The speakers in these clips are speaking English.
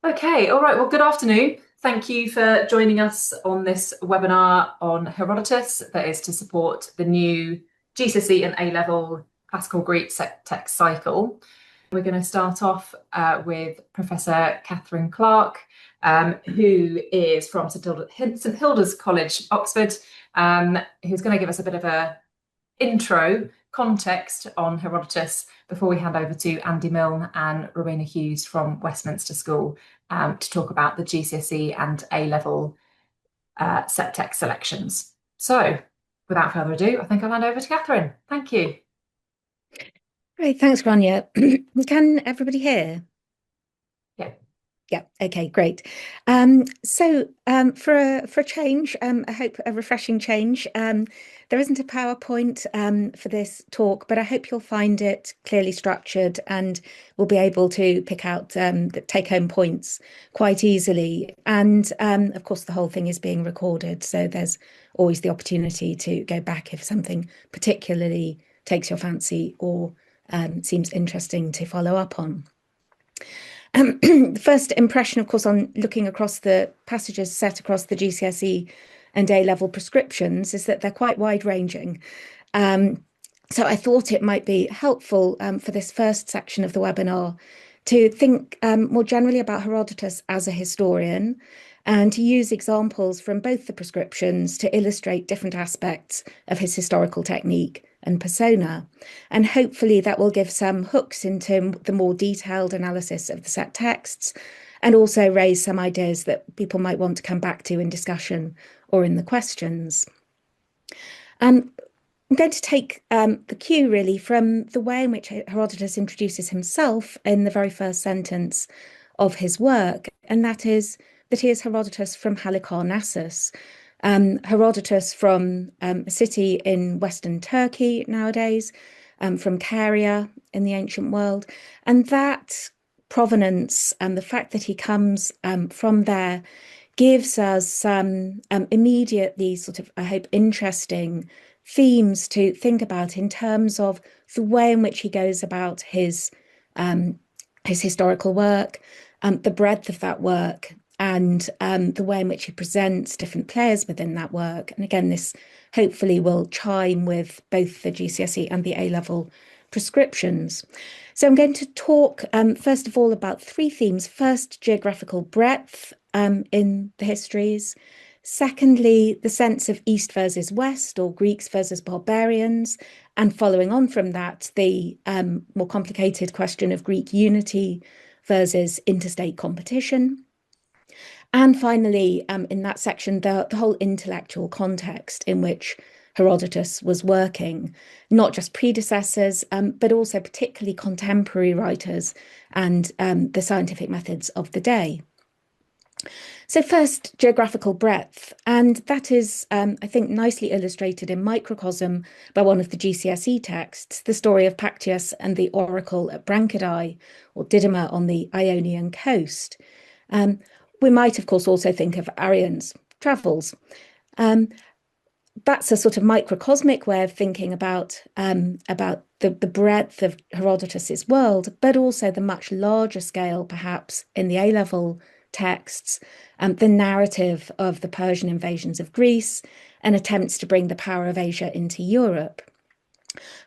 Okay, all right. Well, good afternoon. Thank you for joining us on this webinar on Herodotus that is to support the new GCSE and A Level Classical Greek text cycle. We're going to start off with Professor Katherine Clarke, who is from St Hilda's College, Oxford, who's going to give us a bit of a intro context on Herodotus before we hand over to Andy Mylne and Rowena Hewes from Westminster School to talk about the GCSE and A Level set text selections. So, without further ado, I think I'll hand over to Katherine. Thank you. Great, thanks, Grania. Can everybody hear? Yeah. Yeah, okay, great. For a change, I hope a refreshing change. There isn't a PowerPoint for this talk, but I hope you'll find it clearly structured and we'll be able to pick out the take-home points quite easily. And of course, the whole thing is being recorded, so there's always the opportunity to go back if something particularly takes your fancy or seems interesting to follow up on. The first impression, of course, on looking across the passages set across the GCSE and A level prescriptions is that they're quite wide ranging. So I thought it might be helpful for this first section of the webinar to think more generally about Herodotus as a historian and to use examples from both the prescriptions to illustrate different aspects of his historical technique and persona. And hopefully that will give some hooks into the more detailed analysis of the set texts and also raise some ideas that people might want to come back to in discussion or in the questions. I'm going to take the cue really from the way in which Herodotus introduces himself in the very first sentence of his work, and that is that he is Herodotus from Halicarnassus. Herodotus from a city in Western Turkey nowadays, from Caria in the ancient world. And that provenance and the fact that he comes from there gives us some immediately sort of, I hope, interesting themes to think about in terms of the way in which he goes about his historical work, the breadth of that work, and the way in which he presents different players within that work. And again, this hopefully will chime with both the GCSE and the A-level prescriptions. So I'm going to talk first of all about three themes. First, geographical breadth in the histories. Secondly, the sense of East versus West, or Greeks versus barbarians. And following on from that, the more complicated question of Greek unity versus interstate competition. And finally, in that section, the whole intellectual context in which Herodotus was working, not just predecessors, but also particularly contemporary writers and the scientific methods of the day. So first, geographical breadth, and that is, I think, nicely illustrated in microcosm by one of the GCSE texts, the story of Pactyas and the oracle at Branchidae, or Didyma on the Ionian coast. We might, of course, also think of Arrian's travels. That's a sort of microcosmic way of thinking about the breadth of Herodotus's world, but also the much larger scale, perhaps, in the A-level texts, the narrative of the Persian invasions of Greece and attempts to bring the power of Asia into Europe.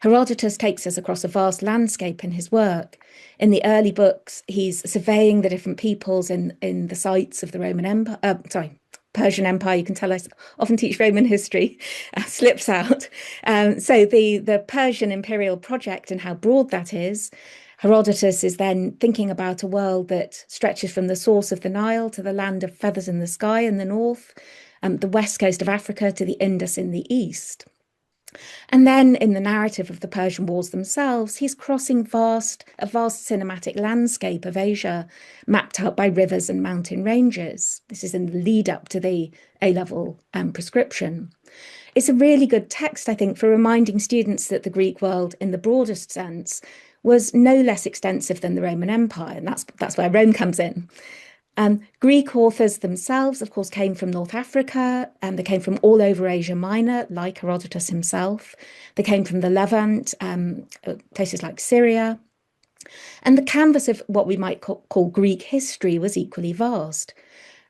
Herodotus takes us across a vast landscape in his work. In the early books, he's surveying the different peoples in the sites of the Roman Empire, Persian Empire. You can tell I often teach Roman history, slips out. So the Persian imperial project and how broad that is. Herodotus is then thinking about a world that stretches from the source of the Nile to the land of feathers in the sky in the north, the west coast of Africa to the Indus in the east. And then in the narrative of the Persian Wars themselves, he's crossing a vast cinematic landscape of Asia, mapped out by rivers and mountain ranges. This is in the lead up to the A-level prescription. It's a really good text, I think, for reminding students that the Greek world, in the broadest sense, was no less extensive than the Roman Empire, and that's where Rome comes in. Greek authors themselves, of course, came from North Africa, and they came from all over Asia Minor, like Herodotus himself. They came from the Levant, places like Syria. And the canvas of what we might call Greek history was equally vast.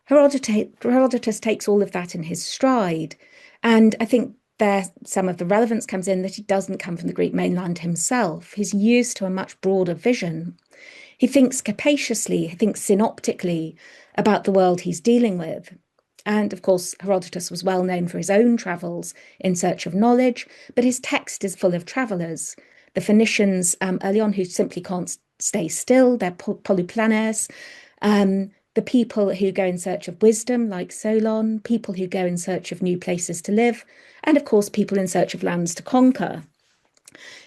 Herodotus takes all of that in his stride. And I think there some of the relevance comes in that he doesn't come from the Greek mainland himself. He's used to a much broader vision. He thinks capaciously, he thinks synoptically about the world he's dealing with. And of course, Herodotus was well known for his own travels in search of knowledge, but his text is full of travellers. The Phoenicians early on who simply can't stay still, they're polyplanes. The people who go in search of wisdom, like Solon, people who go in search of new places to live, and of course, people in search of lands to conquer.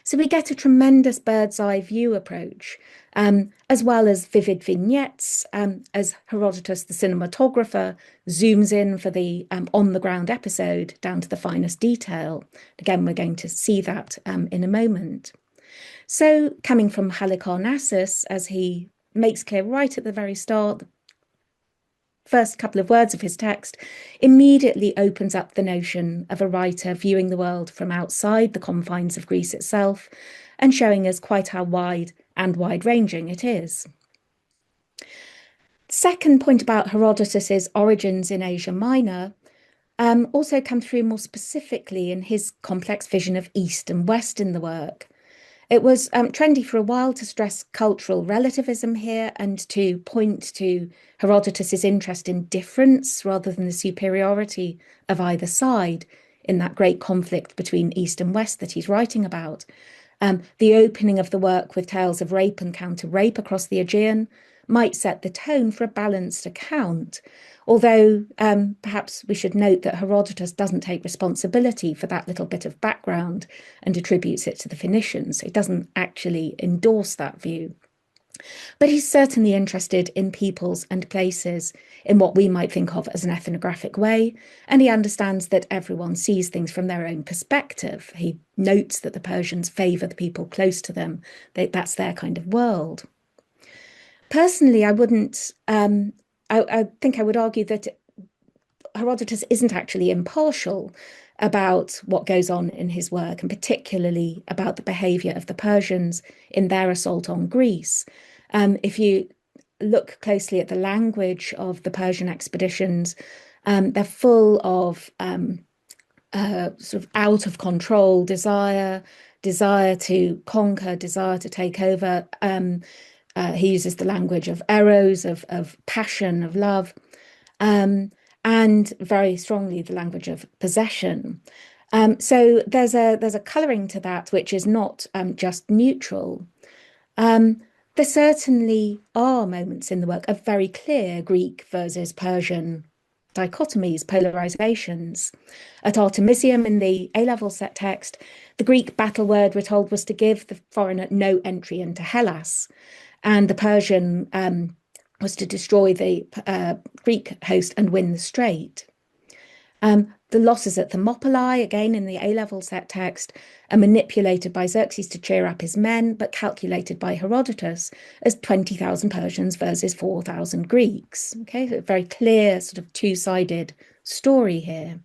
So we get a tremendous bird's eye view approach, as well as vivid vignettes, as Herodotus, the cinematographer, zooms in for the on the ground episode down to the finest detail. Again, we're going to see that in a moment. So coming from Halicarnassus, as he makes clear right at the very start, the first couple of words of his text immediately opens up the notion of a writer viewing the world from outside the confines of Greece itself and showing us quite how wide and wide-ranging it is. Second point about Herodotus's origins in Asia Minor also come through more specifically in his complex vision of East and West in the work. It was trendy for a while to stress cultural relativism here and to point to Herodotus's interest in difference rather than the superiority of either side in that great conflict between East and West that he's writing about. The opening of the work with tales of rape and counter-rape across the Aegean might set the tone for a balanced account, although perhaps we should note that Herodotus doesn't take responsibility for that little bit of background and attributes it to the Phoenicians. He doesn't actually endorse that view. But he's certainly interested in peoples and places in what we might think of as an ethnographic way, and he understands that everyone sees things from their own perspective. He notes that the Persians favour the people close to them, that's their kind of world. Personally, I wouldn't, I think I would argue that Herodotus isn't actually impartial about what goes on in his work, and particularly about the behaviour of the Persians in their assault on Greece. If you look closely at the language of the Persian expeditions, they're full of sort of out of control desire to conquer, desire to take over. He uses the language of eros, of passion, of love, and very strongly the language of possession. So there's a colouring to that which is not just neutral. There certainly are moments in the work of very clear Greek versus Persian dichotomies, polarizations. At Artemisium in the A Level set text, the Greek battle word, we're told, was to give the foreigner no entry into Hellas, and the Persian was to destroy the Greek host and win the strait. The losses at Thermopylae, again in the A Level set text, are manipulated by Xerxes to cheer up his men, but calculated by Herodotus as 20,000 Persians versus 4,000 Greeks. Okay, so a very clear sort of two-sided story here.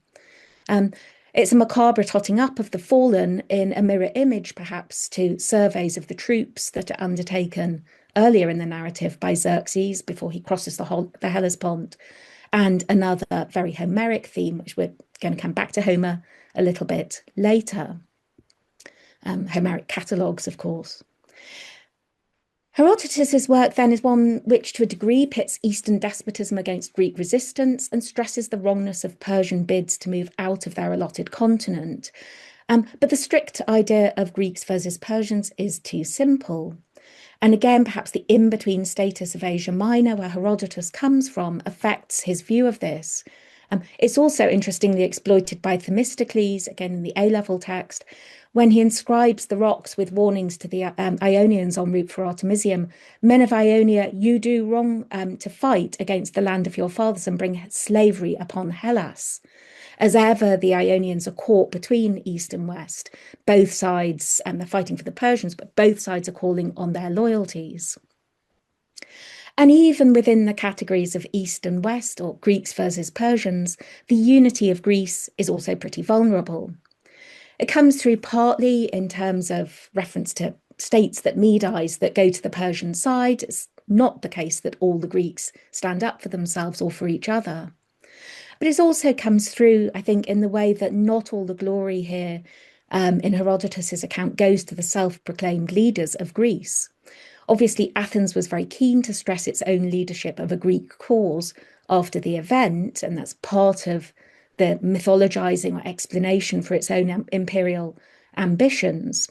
It's a macabre totting up of the fallen in a mirror image, perhaps, to surveys of the troops that are undertaken earlier in the narrative by Xerxes before he crosses the Hellespont, and another very Homeric theme, which we're going to come back to Homer a little bit later. Homeric catalogues, of course. Herodotus's work then is one which to a degree pits Eastern despotism against Greek resistance and stresses the wrongness of Persian bids to move out of their allotted continent. But the strict idea of Greeks versus Persians is too simple. And again, perhaps the in-between status of Asia Minor, where Herodotus comes from, affects his view of this. It's also interestingly exploited by Themistocles, again in the A Level text, when he inscribes the rocks with warnings to the Ionians en route for Artemisium. Men of Ionia, you do wrong to fight against the land of your fathers and bring slavery upon Hellas. As ever, the Ionians are caught between East and West. Both sides, and they're fighting for the Persians, but both sides are calling on their loyalties. And even within the categories of East and West, or Greeks versus Persians, the unity of Greece is also pretty vulnerable. It comes through partly in terms of reference to states that Medides that go to the Persian side. It's not the case that all the Greeks stand up for themselves or for each other. But it also comes through, I think, in the way that not all the glory here in Herodotus's account goes to the self-proclaimed leaders of Greece. Obviously, Athens was very keen to stress its own leadership of a Greek cause after the event, and that's part of the mythologizing or explanation for its own imperial ambitions.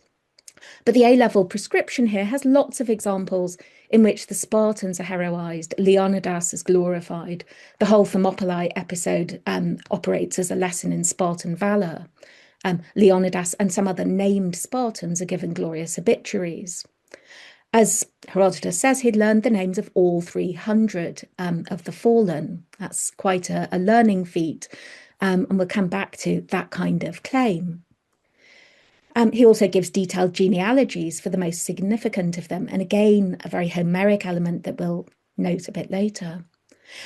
But the A-level prescription here has lots of examples in which the Spartans are heroized, Leonidas is glorified. The whole Thermopylae episode operates as a lesson in Spartan valor. Leonidas and some other named Spartans are given glorious obituaries. As Herodotus says, he'd learned the names of all 300 of the fallen. That's quite a learning feat, and we'll come back to that kind of claim. He also gives detailed genealogies for the most significant of them, and again, a very Homeric element that we'll note a bit later.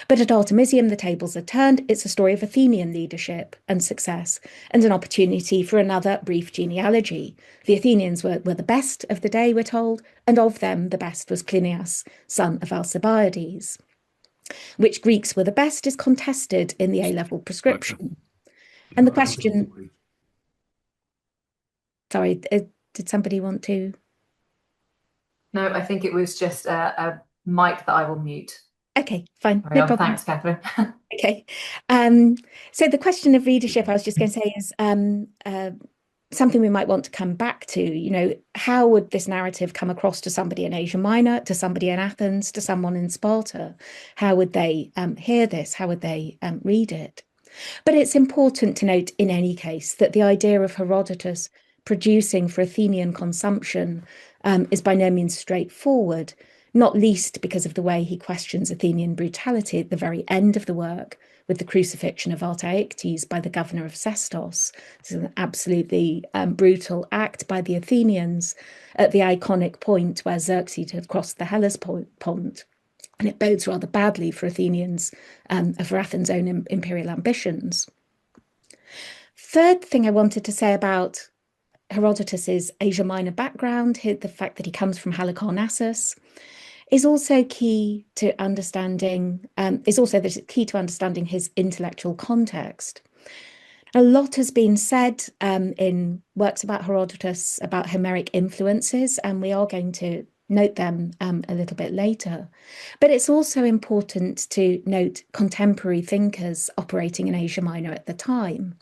But at Artemisium, the tables are turned. It's a story of Athenian leadership and success, and an opportunity for another brief genealogy. The Athenians were the best of the day, we're told, and of them, the best was Clinias, son of Alcibiades. Which Greeks were the best is contested in the A-level prescription. And the question... Sorry, did somebody want to? No, I think it was just a mic that I will mute. Okay, fine. No problem. Thanks, Katherine. Okay. So the question of readership, I was just going to say, is something we might want to come back to. You know, how would this narrative come across to somebody in Asia Minor, to somebody in Athens, to someone in Sparta? How would they hear this? How would they read it? But it's important to note in any case that the idea of Herodotus producing for Athenian consumption is by no means straightforward, not least because of the way he questions Athenian brutality at the very end of the work with the crucifixion of Artaictes by the governor of Sestos. This is an absolutely brutal act by the Athenians at the iconic point where Xerxes had crossed the Hellespont. And it bodes rather badly for Athenians, for Athens' own imperial ambitions. Third thing I wanted to say about Herodotus's Asia Minor background, the fact that he comes from Halicarnassus, is also key to understanding, his intellectual context. A lot has been said in works about Herodotus about Homeric influences, and we are going to note them a little bit later. But it's also important to note contemporary thinkers operating in Asia Minor at the time.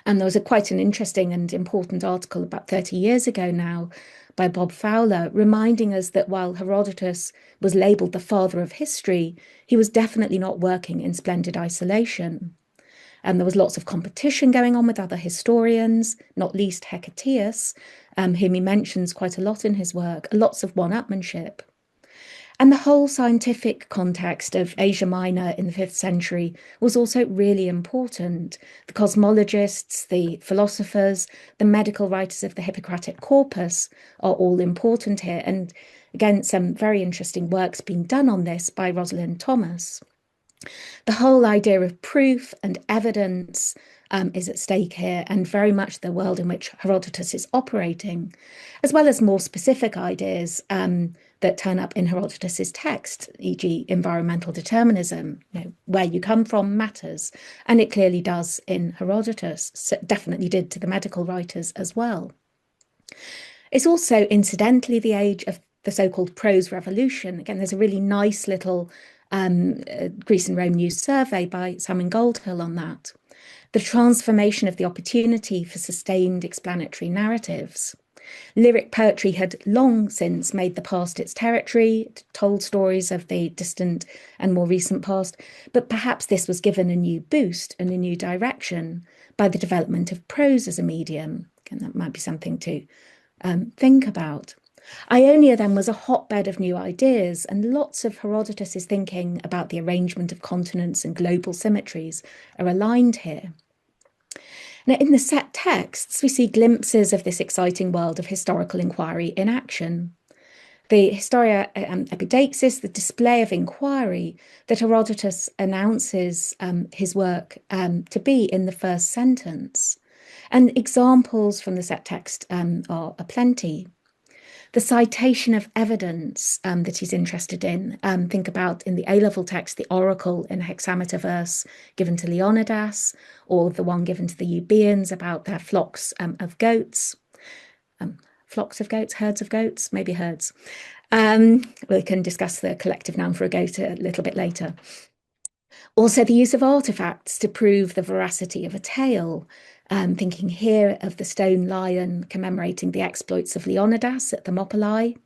And there was quite an interesting and important article about 30 years ago now by Bob Fowler, reminding us that while Herodotus was labelled the father of history, he was definitely not working in splendid isolation. And there was lots of competition going on with other historians, not least Hecataeus, whom he mentions quite a lot in his work, lots of one-upmanship. And the whole scientific context of Asia Minor in the 5th century was also really important. The cosmologists, the philosophers, the medical writers of the Hippocratic corpus are all important here. And again, some very interesting works being done on this by Rosalind Thomas. The whole idea of proof and evidence is at stake here, and very much the world in which Herodotus is operating, as well as more specific ideas that turn up in Herodotus's text, e.g. environmental determinism. You know, where you come from matters, and it clearly does in Herodotus, so definitely did to the medical writers as well. It's also incidentally the age of the so-called prose revolution. Again, there's a really nice little Greece and Rome News survey by Simon Goldhill on that. The transformation of the opportunity for sustained explanatory narratives. Lyric poetry had long since made the past its territory, told stories of the distant and more recent past, but perhaps this was given a new boost and a new direction by the development of prose as a medium. And that might be something to think about. Ionia then was a hotbed of new ideas, and lots of Herodotus's thinking about the arrangement of continents and global symmetries are aligned here. Now, in the set texts, we see glimpses of this exciting world of historical inquiry in action. The Historia Epideixis, the display of inquiry that Herodotus announces his work to be in the first sentence. And examples from the set text are aplenty. the citation of evidence that he's interested in. Think about in the A Level text, the oracle in hexameter verse given to Leonidas, or the one given to the Euboeans about their flocks of goats. Flocks of goats, herds of goats, maybe herds. We can discuss the collective noun for a goat a little bit later. Also, the use of artifacts to prove the veracity of a tale. Thinking here of the stone lion commemorating the exploits of Leonidas at Thermopylae,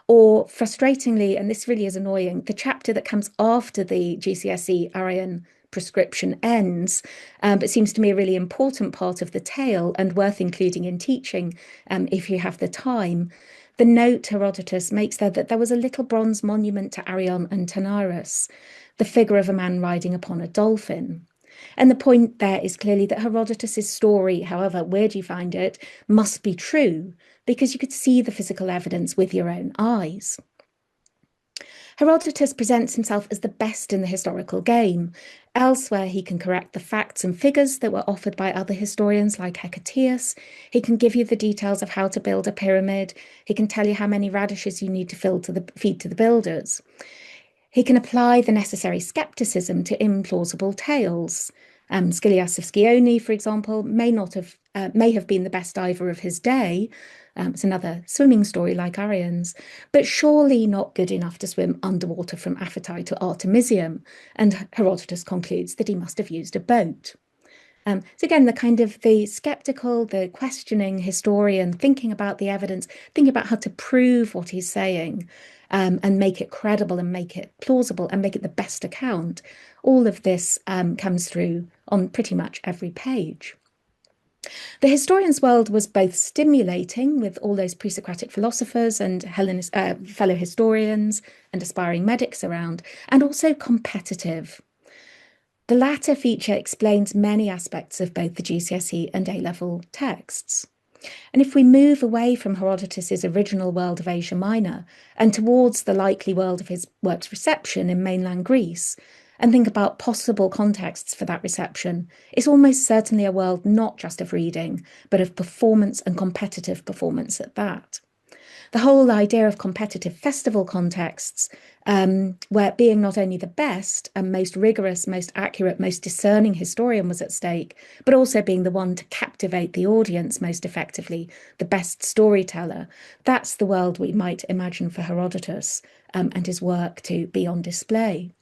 or frustratingly, and this really is annoying, the chapter that comes after the GCSE Arian prescription ends, but seems to me a really important part of the tale and worth including in teaching if you have the time. The note Herodotus makes there that there was a little bronze monument to Arion and Tanarus, the figure of a man riding upon a dolphin. And the point there is clearly that Herodotus's story, however weird you find it, must be true because you could see the physical evidence with your own eyes. Herodotus presents himself as the best in the historical game. Elsewhere, he can correct the facts and figures that were offered by other historians like Hecataeus. He can give you the details of how to build a pyramid. He can tell you how many radishes you need to feed to the builders. He can apply the necessary skepticism to implausible tales. Scholias of Scione, for example, may have been the best diver of his day. It's another swimming story like Arian's, but surely not good enough to swim underwater from Aphrodite to Artemisium. And Herodotus concludes that he must have used a boat. So again, the skeptical, the questioning historian, thinking about the evidence, thinking about how to prove what he's saying, and make it credible and make it plausible and make it the best account. All of this comes through on pretty much every page. The historian's world was both stimulating with all those pre-Socratic philosophers and fellow historians and aspiring medics around, and also competitive. The latter feature explains many aspects of both the GCSE and A Level texts. And if we move away from Herodotus's original world of Asia Minor and towards the likely world of his work's reception in mainland Greece, and think about possible contexts for that reception, it's almost certainly a world not just of reading, but of performance and competitive performance at that. The whole idea of competitive festival contexts, where being not only the best and most rigorous, most accurate, most discerning historian was at stake, but also being the one to captivate the audience most effectively, the best storyteller. That's the world we might imagine for Herodotus and his work to be on display.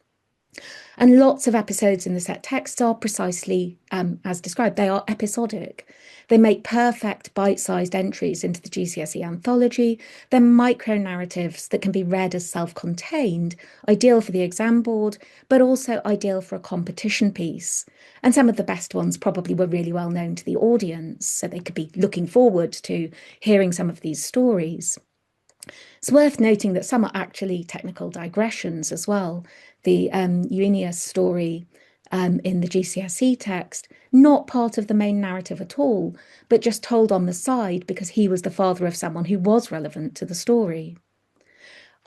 And lots of episodes in the set texts are precisely as described. They are episodic. They make perfect bite-sized entries into the GCSE anthology. They're micro-narratives that can be read as self-contained, ideal for the exam board, but also ideal for a competition piece. And some of the best ones probably were really well known to the audience, so they could be looking forward to hearing some of these stories. It's worth noting that some are actually technical digressions as well. The Euenius story in the GCSE text, not part of the main narrative at all, but just told on the side because he was the father of someone who was relevant to the story.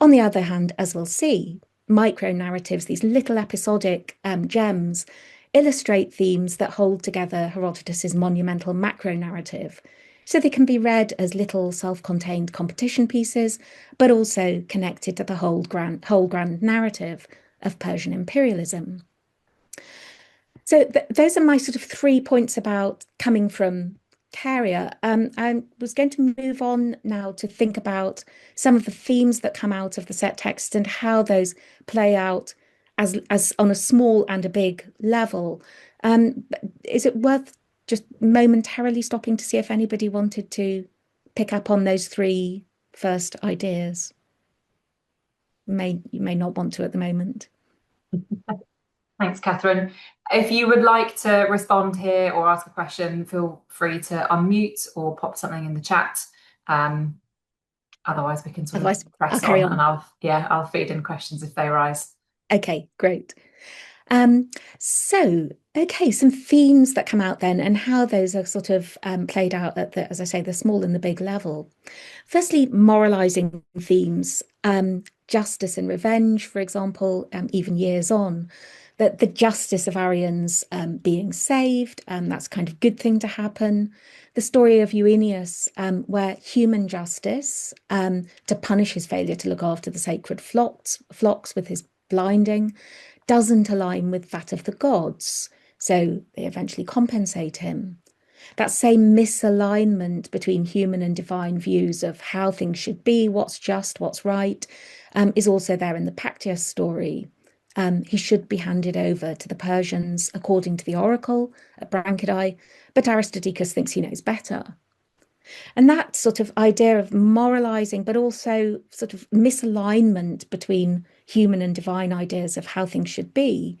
On the other hand, as we'll see, micro-narratives, these little episodic gems, illustrate themes that hold together Herodotus's monumental macro-narrative. So they can be read as little self-contained competition pieces, but also connected to the whole grand narrative of Persian imperialism. So those are my sort of 3 points about coming from Carrier. I was going to move on now to think about some of the themes that come out of the set text and how those play out as on a small and a big level. Is it worth just momentarily stopping to see if anybody wanted to pick up on those 3 first ideas? You may not want to at the moment. Thanks, Katherine. If you would like to respond here or ask a question, feel free to unmute or pop something in the chat. Otherwise, we can sort of press I'll carry on, and I'll feed in questions if they arise. Okay, great. Okay, some themes that come out then and how those are sort of played out at the, as I say, the small and the big level. Firstly, moralizing themes, justice and revenge, for example, even years on. that the justice of Arians being saved, that's a kind of good thing to happen. The story of Euenius, where human justice to punish his failure to look after the sacred flocks with his blinding, doesn't align with that of the gods. So they eventually compensate him. That same misalignment between human and divine views of how things should be, what's just, what's right, is also there in the Pactius story. He should be handed over to the Persians according to the oracle at Branchidae, but Aristodicus thinks he knows better. And that sort of idea of moralizing, but also sort of misalignment between human and divine ideas of how things should be,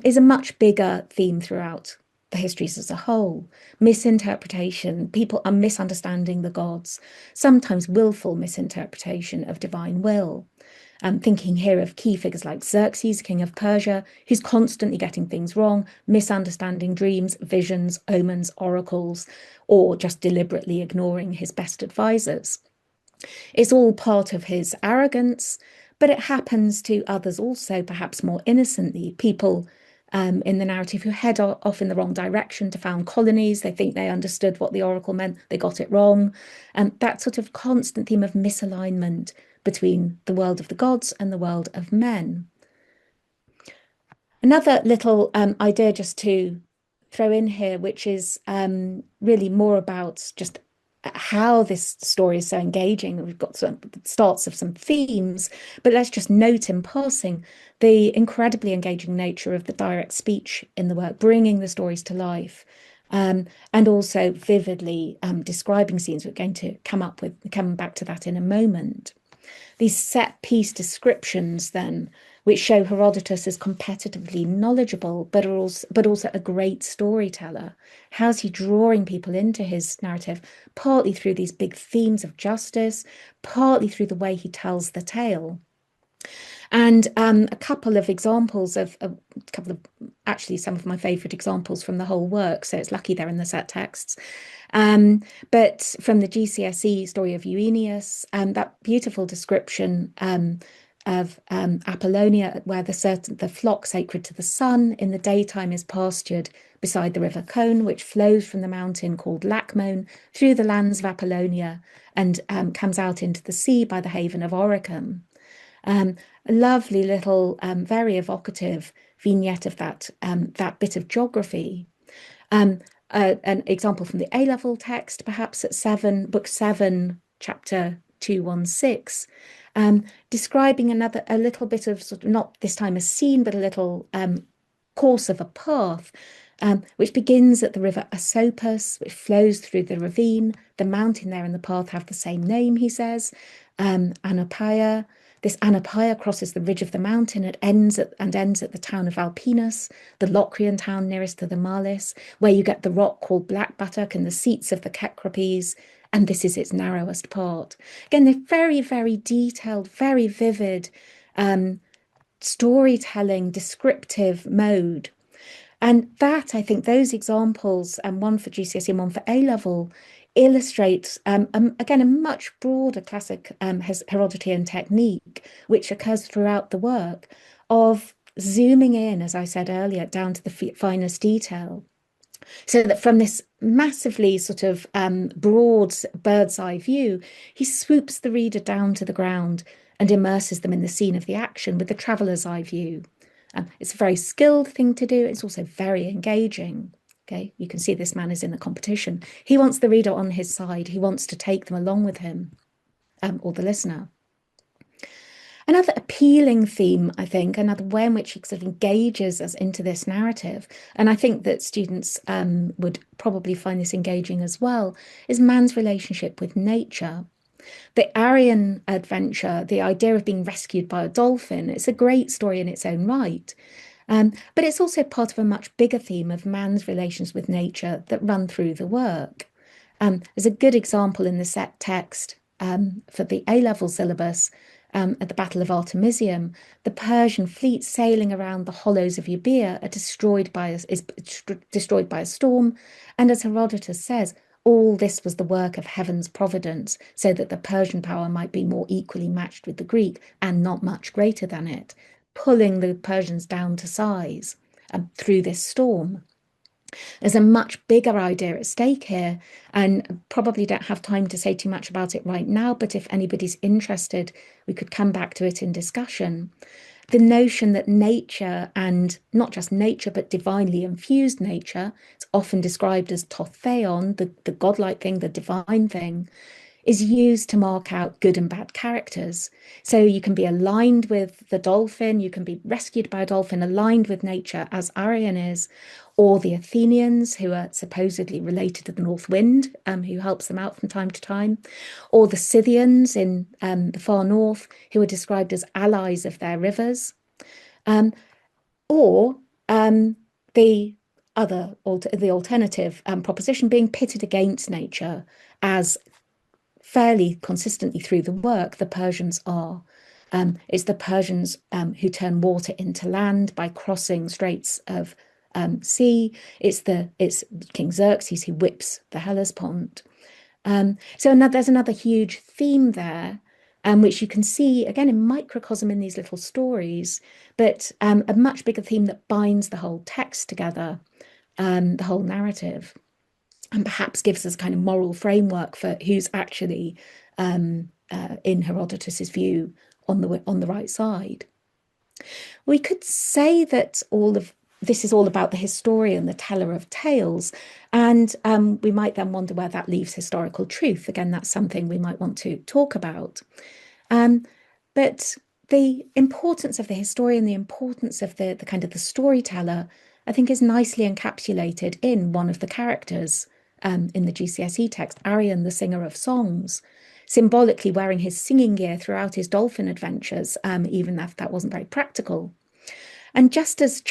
is a much bigger theme throughout the histories as a whole. Misinterpretation, people are misunderstanding the gods, sometimes willful misinterpretation of divine will. I'm thinking here of key figures like Xerxes, king of Persia, who's constantly getting things wrong, misunderstanding dreams, visions, omens, oracles, or just deliberately ignoring his best advisors. It's all part of his arrogance, but it happens to others also, perhaps more innocently. People in the narrative who head off in the wrong direction to found colonies. They think they understood what the oracle meant, they got it wrong. And that sort of constant theme of misalignment between the world of the gods and the world of men. Another little idea just to throw in here, which is really more about just how this story is so engaging. We've got some starts of some themes, but let's just note in passing the incredibly engaging nature of the direct speech in the work, bringing the stories to life, and also vividly describing scenes. We're going to come back to that in a moment. These set piece descriptions then, which show Herodotus as competitively knowledgeable, but also a great storyteller. How's he drawing people into his narrative? Partly through these big themes of justice, partly through the way he tells the tale. And a couple of examples actually some of my favourite examples from the whole work. So it's lucky they're in the set texts. But from the GCSE story of Euenius, that beautiful description of Apollonia, where the flock sacred to the sun in the daytime is pastured beside the river Cone, which flows from the mountain called Lacmone through the lands of Apollonia and comes out into the sea by the haven of Oricum. A lovely little, very evocative vignette of that bit of geography. An example from the A Level text, perhaps at book 7, chapter 216, describing a little bit of sort of not this time a scene, but a little course of a path, which begins at the river Asopus, which flows through the ravine. The mountain there and the path have the same name, he says, Anopaia. This Anopaia crosses the ridge of the mountain and ends at the town of Alpinus, the Locrian town nearest to the Marlis, where you get the rock called Black Buttock and the seats of the Cecropes, and this is its narrowest part. Again, they're very, very detailed, very vivid storytelling, descriptive mode. And that, I think, those examples, one for GCSE and one for A Level, illustrates, again, a much broader classic Herodotean technique, which occurs throughout the work, of zooming in, as I said earlier, down to the finest detail. So that from this massively sort of broad bird's eye view, he swoops the reader down to the ground and immerses them in the scene of the action with the traveller's eye view. It's a very skilled thing to do. It's also very engaging. Okay, you can see this man is in a competition. He wants the reader on his side. He wants to take them along with him, or the listener. Another appealing theme, I think, another way in which he sort of engages us into this narrative, and I think that students would probably find this engaging as well, is man's relationship with nature. The Aryan adventure, the idea of being rescued by a dolphin, it's a great story in its own right. But it's also part of a much bigger theme of man's relations with nature that run through the work. There's a good example in the set text for the A-level syllabus at the Battle of Artemisium. The Persian fleet sailing around the hollows of Euboea is destroyed by a storm. And as Herodotus says, all this was the work of heaven's providence, so that the Persian power might be more equally matched with the Greek and not much greater than it. pulling the Persians down to size through this storm. There's a much bigger idea at stake here, and probably don't have time to say too much about it right now, but if anybody's interested, we could come back to it in discussion. The notion that nature, and not just nature, but divinely infused nature, it's often described as to theon, the godlike thing, the divine thing, is used to mark out good and bad characters. So you can be aligned with the dolphin, you can be rescued by a dolphin, aligned with nature, as Arion is, or the Athenians, who are supposedly related to the North Wind, who helps them out from time to time, or the Scythians in the far north, who are described as allies of their rivers, or the the alternative proposition being pitted against nature as fairly consistently through the work, the Persians are. It's the Persians who turn water into land by crossing straits of sea. It's King Xerxes who whips the Hellespont. There's another huge theme there, which you can see again in microcosm in these little stories, but a much bigger theme that binds the whole text together, the whole narrative, and perhaps gives us kind of moral framework for who's actually, in Herodotus's view, on the right side. We could say that all of this is all about the historian, the teller of tales, and we might then wonder where that leaves historical truth. Again, that's something we might want to talk about. But the importance of the historian, the importance of the kind of the storyteller, I think is nicely encapsulated in one of the characters in the GCSE text, Arion, the singer of songs, symbolically wearing his singing gear throughout his dolphin adventures, even if that wasn't very practical. And just as the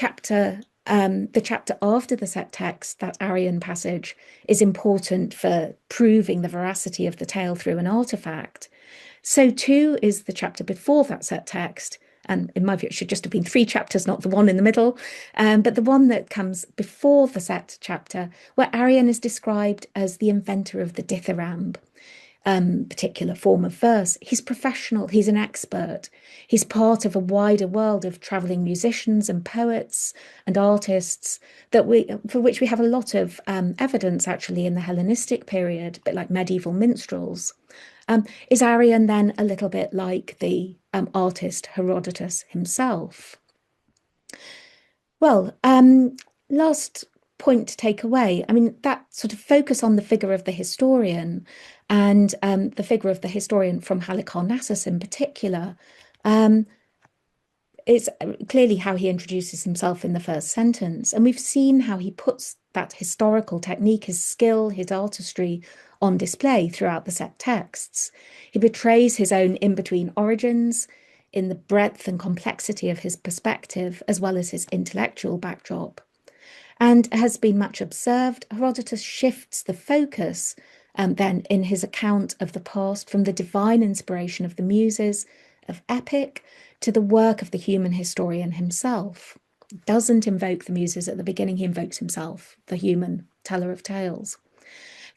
chapter after the set text, that Arion passage, is important for proving the veracity of the tale through an artifact, so too is the chapter before that set text. And in my view, it should just have been 3 chapters, not the one in the middle. But the one that comes before the set chapter, where Arion is described as the inventor of the dithyramb, particular form of verse. He's professional, he's an expert. He's part of a wider world of traveling musicians and poets and artists for which we have a lot of evidence actually in the Hellenistic period, a bit like medieval minstrels. Is Arion then a little bit like the artist Herodotus himself? Well, last point to take away, I mean, that sort of focus on the figure of the historian and the figure of the historian from Halicarnassus in particular, is clearly how he introduces himself in the first sentence. And we've seen how he puts that historical technique, his skill, his artistry on display throughout the set texts. He betrays his own in-between origins in the breadth and complexity of his perspective, as well as his intellectual backdrop. And has been much observed, Herodotus shifts the focus then in his account of the past from the divine inspiration of the muses, of epic, to the work of the human historian himself. He doesn't invoke the muses at the beginning, he invokes himself, the human teller of tales.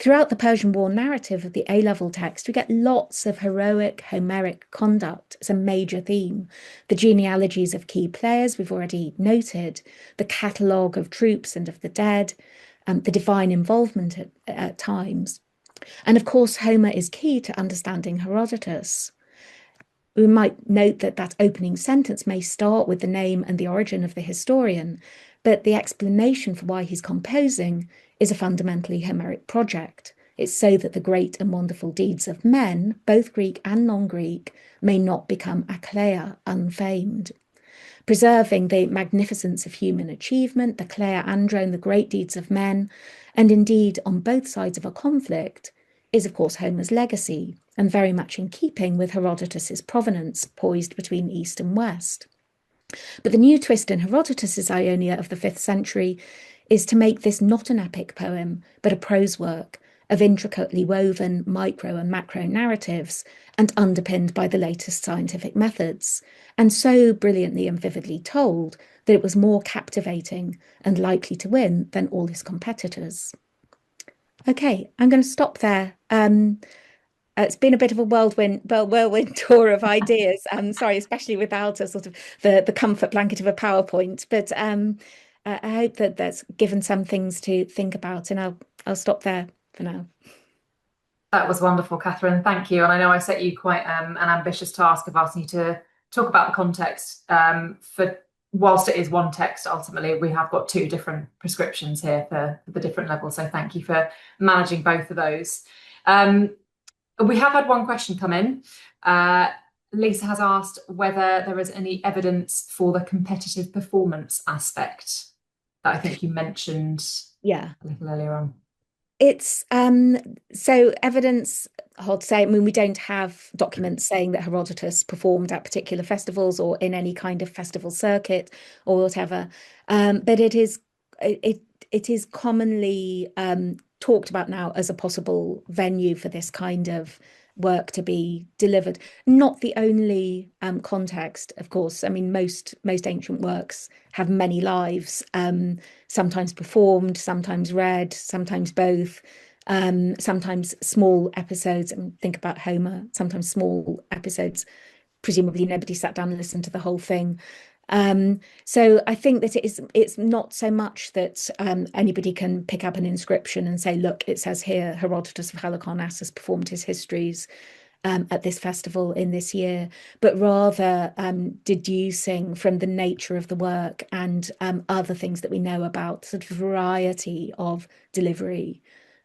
Throughout the Persian War narrative of the A-level text, we get lots of heroic, Homeric conduct as a major theme. The genealogies of key players we've already noted, the catalogue of troops and of the dead, the divine involvement at times. And of course, Homer is key to understanding Herodotus. We might note that that opening sentence may start with the name and the origin of the historian, but the explanation for why he's composing is a fundamentally Homeric project. It's so that the great and wonderful deeds of men, both Greek and non-Greek, may not become akleia, unfamed. Preserving the magnificence of human achievement, the kleia andron, the great deeds of men, and indeed on both sides of a conflict, is of course Homer's legacy, and very much in keeping with Herodotus's provenance, poised between East and West. But the new twist in Herodotus's Ionia of the 5th century is to make this not an epic poem, but a prose work of intricately woven micro and macro narratives and underpinned by the latest scientific methods, and so brilliantly and vividly told that it was more captivating and likely to win than all his competitors. Okay, I'm going to stop there. It's been a bit of a whirlwind tour of ideas. Sorry, especially without a sort of the comfort blanket of a PowerPoint. But I hope that that's given some things to think about, and I'll stop there for now. That was wonderful, Catherine. Thank you. And I know I set you quite an ambitious task of asking you to talk about the context. For whilst it is one text, ultimately we have got two different prescriptions here for the different levels. So thank you for managing both of those. We have had one question come in. Lisa has asked whether there is any evidence for the competitive performance aspect that I think you mentioned a little earlier on. It's so evidence, hard to say. I mean, we don't have documents saying that Herodotus performed at particular festivals or in any kind of festival circuit or whatever. But it is commonly talked about now as a possible venue for this kind of work to be delivered. Not the only context, of course. I mean, most ancient works have many lives, sometimes performed, sometimes read, sometimes both, sometimes small episodes. And think about Homer, sometimes small episodes. Presumably nobody sat down and listened to the whole thing. So I think that it's not so much that anybody can pick up an inscription and say, look, it says here Herodotus of Halicarnassus performed his histories at this festival in this year, but rather deducing from the nature of the work and other things that we know about sort of variety of delivery,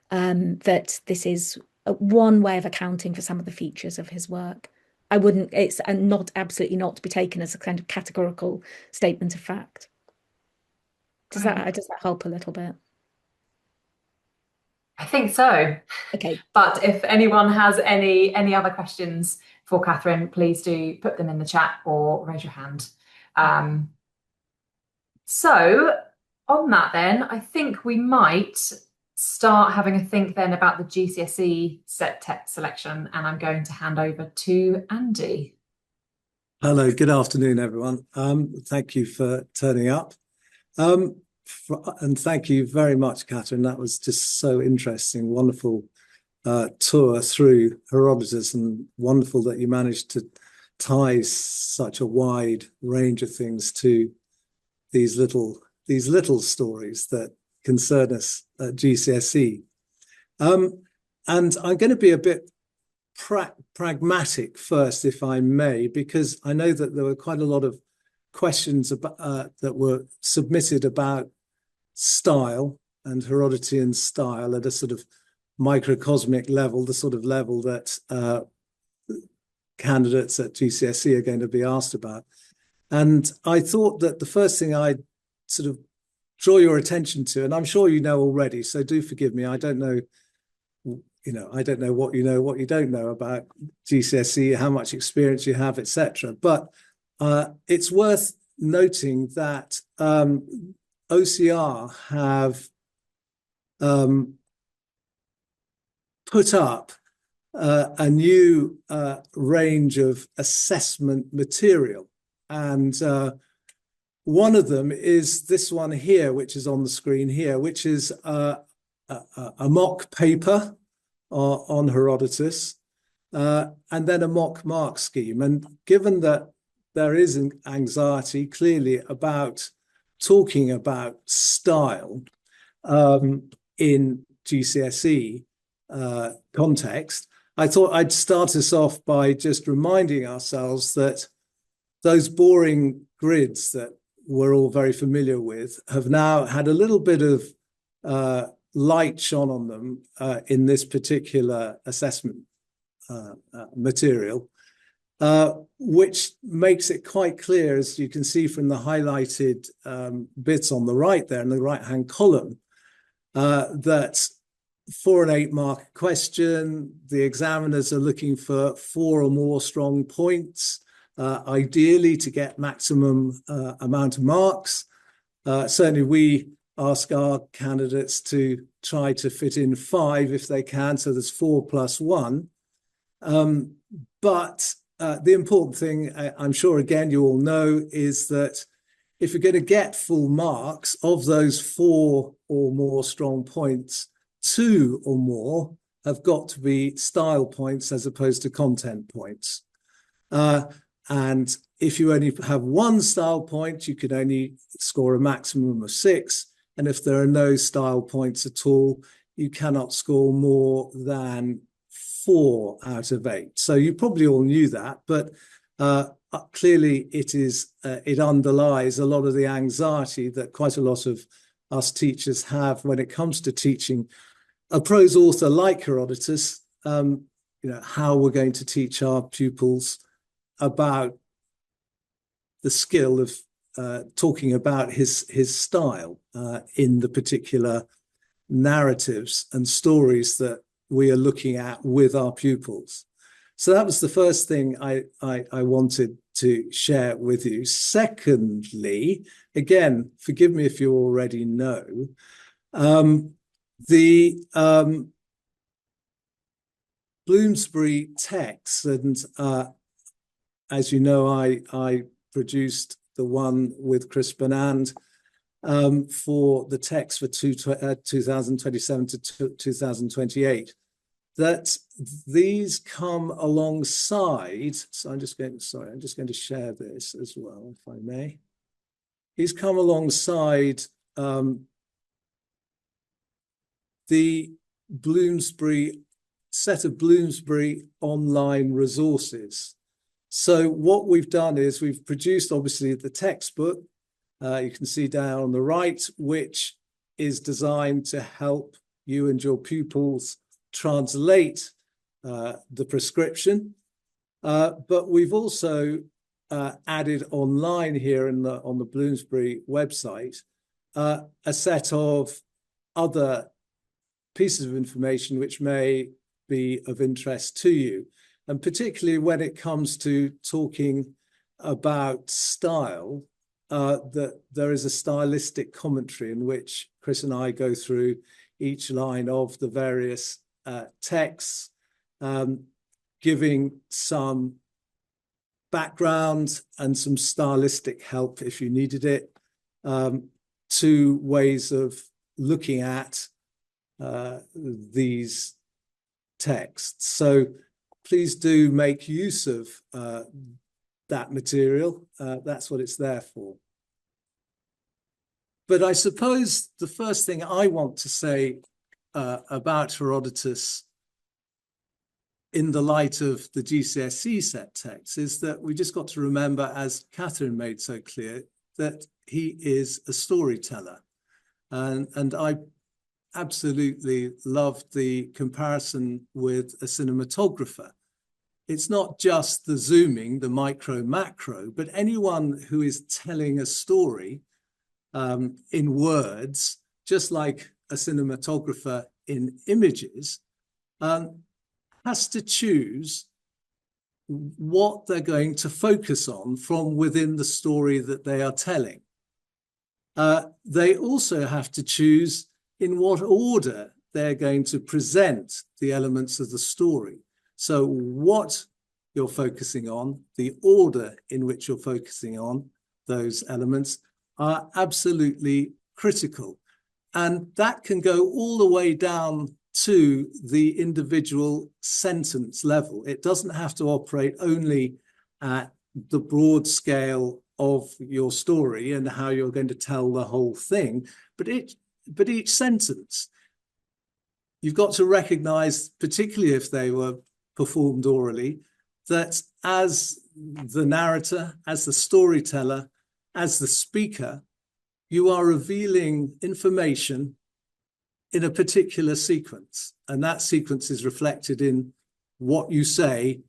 that this is one way of accounting for some of the features of his work. It's not absolutely not to be taken as a kind of categorical statement of fact. Does that help a little bit? I think so. Okay. But if anyone has any other questions for Catherine, please do put them in the chat or raise your hand. So on that then, I think we might start having a think then about the GCSE set text selection, and I'm going to hand over to Andy. Hello, good afternoon, everyone. Thank you for turning up. And thank you very much, Catherine. That was just so interesting, wonderful tour through Herodotus, and wonderful that you managed to tie such a wide range of things to these little stories that concern us at GCSE. And I'm going to be a bit pragmatic first, if I may, because I know that there were quite a lot of questions about, that were submitted about style and Herodotean style at a sort of microcosmic level, the sort of level that candidates at GCSE are going to be asked about. And I thought that the first thing I'd sort of draw your attention to, and I'm sure you know already, so do forgive me, I don't know what you know, what you don't know about GCSE, how much experience you have, etc. But it's worth noting that OCR have put up a new range of assessment material. And one of them is this one here, which is on the screen here, which is a mock paper on Herodotus, and then a mock mark scheme. And given that there is an anxiety clearly about talking about style in GCSE context, I thought I'd start us off by just reminding ourselves that those boring grids that we're all very familiar with have now had a little bit of light shone on them in this particular assessment material, which makes it quite clear, as you can see from the highlighted bits on the right there in the right-hand column, that for an 8-mark question, the examiners are looking for 4 or more strong points, ideally to get maximum amount of marks. Certainly we ask our candidates to try to fit in 5 if they can, so there's 4 plus 1. But the important thing, I'm sure again you all know, is that if you're going to get full marks of those 4 or more strong points, 2 or more have got to be style points as opposed to content points. And if you only have one style point, you can only score a maximum of 6. And if there are no style points at all, you cannot score more than 4 out of 8. So you probably all knew that, but clearly it underlies a lot of the anxiety that quite a lot of us teachers have when it comes to teaching a prose author like Herodotus, how we're going to teach our pupils about the skill of talking about his style in the particular narratives and stories that we are looking at with our pupils. So that was the first thing I wanted to share with you. Secondly, again, forgive me if you already know, the Bloomsbury text, and as you know, I produced the one with Chris Bernand for the text for 2027 to 2028, that these come alongside, so I'm just going to share this as well, if I may. These come alongside the Bloomsbury set of Bloomsbury online resources. So what we've done is we've produced, obviously, the textbook. You can see down on the right, which is designed to help you and your pupils translate the prescription. But we've also added online here on the Bloomsbury website a set of other pieces of information which may be of interest to you. And particularly when it comes to talking about style, that there is a stylistic commentary in which Chris and I go through each line of the various texts, giving some background and some stylistic help if you needed it, to ways of looking at these texts. So please do make use of that material. That's what it's there for. But I suppose the first thing I want to say about Herodotus in the light of the GCSE set text is that we just got to remember, as Katherine made so clear, that he is a storyteller. And I absolutely loved the comparison with a cinematographer. It's not just the zooming, the micro, macro, but anyone who is telling a story in words, just like a cinematographer in images, has to choose what they're going to focus on from within the story that they are telling. They also have to choose in what order they're going to present the elements of the story. So what you're focusing on, the order in which you're focusing on those elements are absolutely critical. And that can go all the way down to the individual sentence level. It doesn't have to operate only at the broad scale of your story and how you're going to tell the whole thing, but each sentence, you've got to recognize, particularly if they were performed orally, that as the narrator, as the storyteller, as the speaker, you are revealing information in a particular sequence. And that sequence is reflected in what you say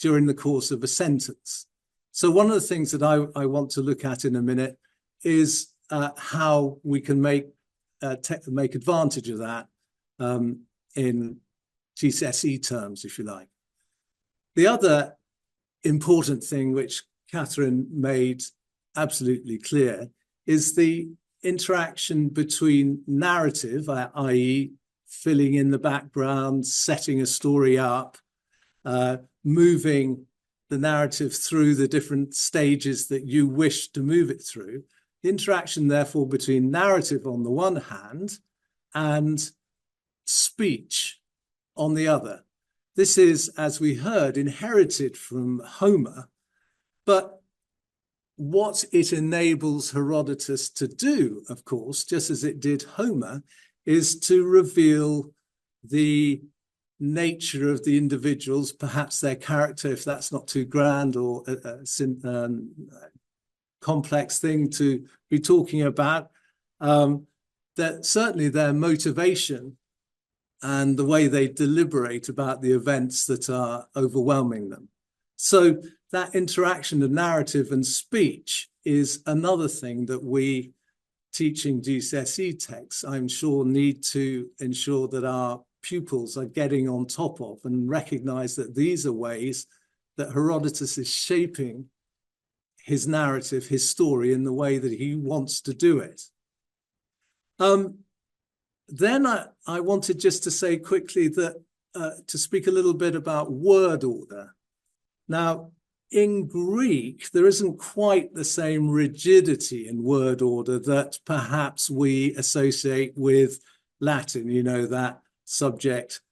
during the course of a sentence. So one of the things that I want to look at in a minute is how we can make advantage of that in GCSE terms, if you like. The other important thing which Katherine made absolutely clear is the interaction between narrative, i.e. filling in the background, setting a story up, moving the narrative through the different stages that you wish to move it through. The interaction, therefore, between narrative on the one hand and speech on the other. This is, as we heard, inherited from Homer, but what it enables Herodotus to do, of course, just as it did Homer, is to reveal the nature of the individuals, perhaps their character, if that's not too grand or a complex thing to be talking about, that certainly their motivation and the way they deliberate about the events that are overwhelming them. So that interaction of narrative and speech is another thing that we, teaching GCSE texts, I'm sure need to ensure that our pupils are getting on top of and recognize that these are ways that Herodotus is shaping his narrative, his story, in the way that he wants to do it. Then I wanted just to say quickly that to speak a little bit about word order. Now, in Greek, there isn't quite the same rigidity in word order that perhaps we associate with Latin, you know, that subject,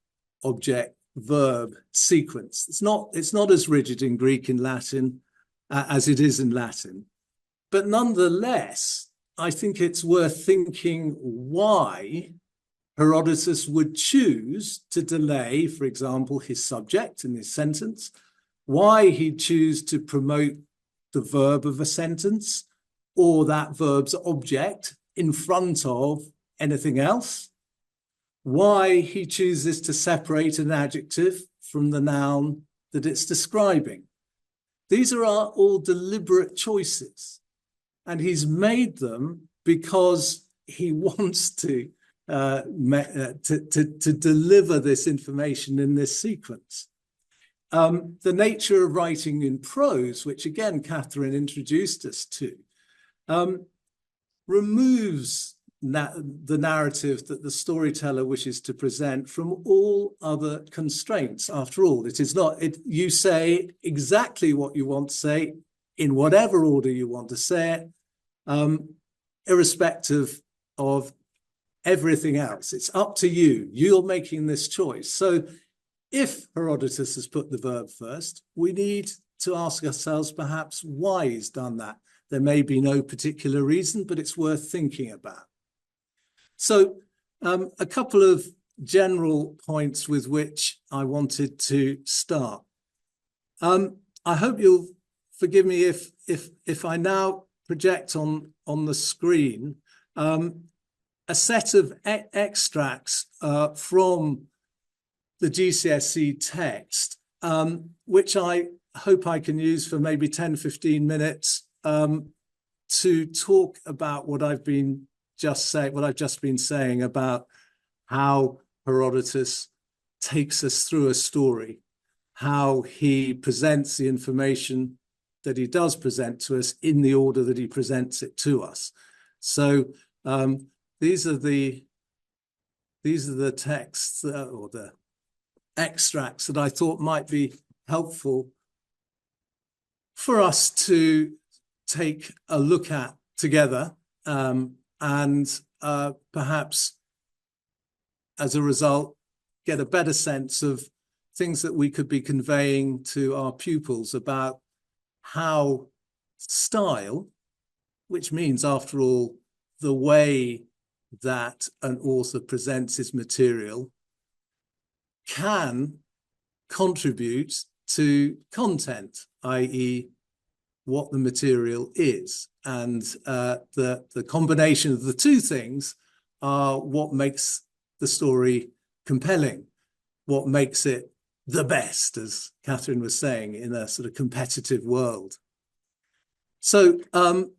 object, verb sequence. It's not as rigid in Greek and Latin as it is in Latin. But nonetheless, I think it's worth thinking why Herodotus would choose to delay, for example, his subject in his sentence, why he'd choose to promote the verb of a sentence or that verb's object in front of anything else, why he chooses to separate an adjective from the noun that it's describing. These are all deliberate choices, and he's made them because he wants to deliver this information in this sequence. The nature of writing in prose, which again Katherine introduced us to, removes the narrative that the storyteller wishes to present from all other constraints. After all, it is not, you say exactly what you want to say in whatever order you want to say it, irrespective of everything else. It's up to you. You're making this choice. So if Herodotus has put the verb first, we need to ask ourselves perhaps why he's done that. There may be no particular reason, but it's worth thinking about. So a couple of general points with which I wanted to start. I hope you'll forgive me if I now project on the screen a set of extracts from the GCSE text, which I hope I can use for maybe 10, 15 minutes to talk about what I've just been saying about how Herodotus takes us through a story, how he presents the information that he does present to us in the order that he presents it to us. So these are the texts or the extracts that I thought might be helpful for us to take a look at together, and perhaps as a result get a better sense of things that we could be conveying to our pupils about how style, which means after all the way that an author presents his material, can contribute to content, i.e. what the material is. And the combination of the two things are what makes the story compelling, what makes it the best, as Katherine was saying, in a sort of competitive world. So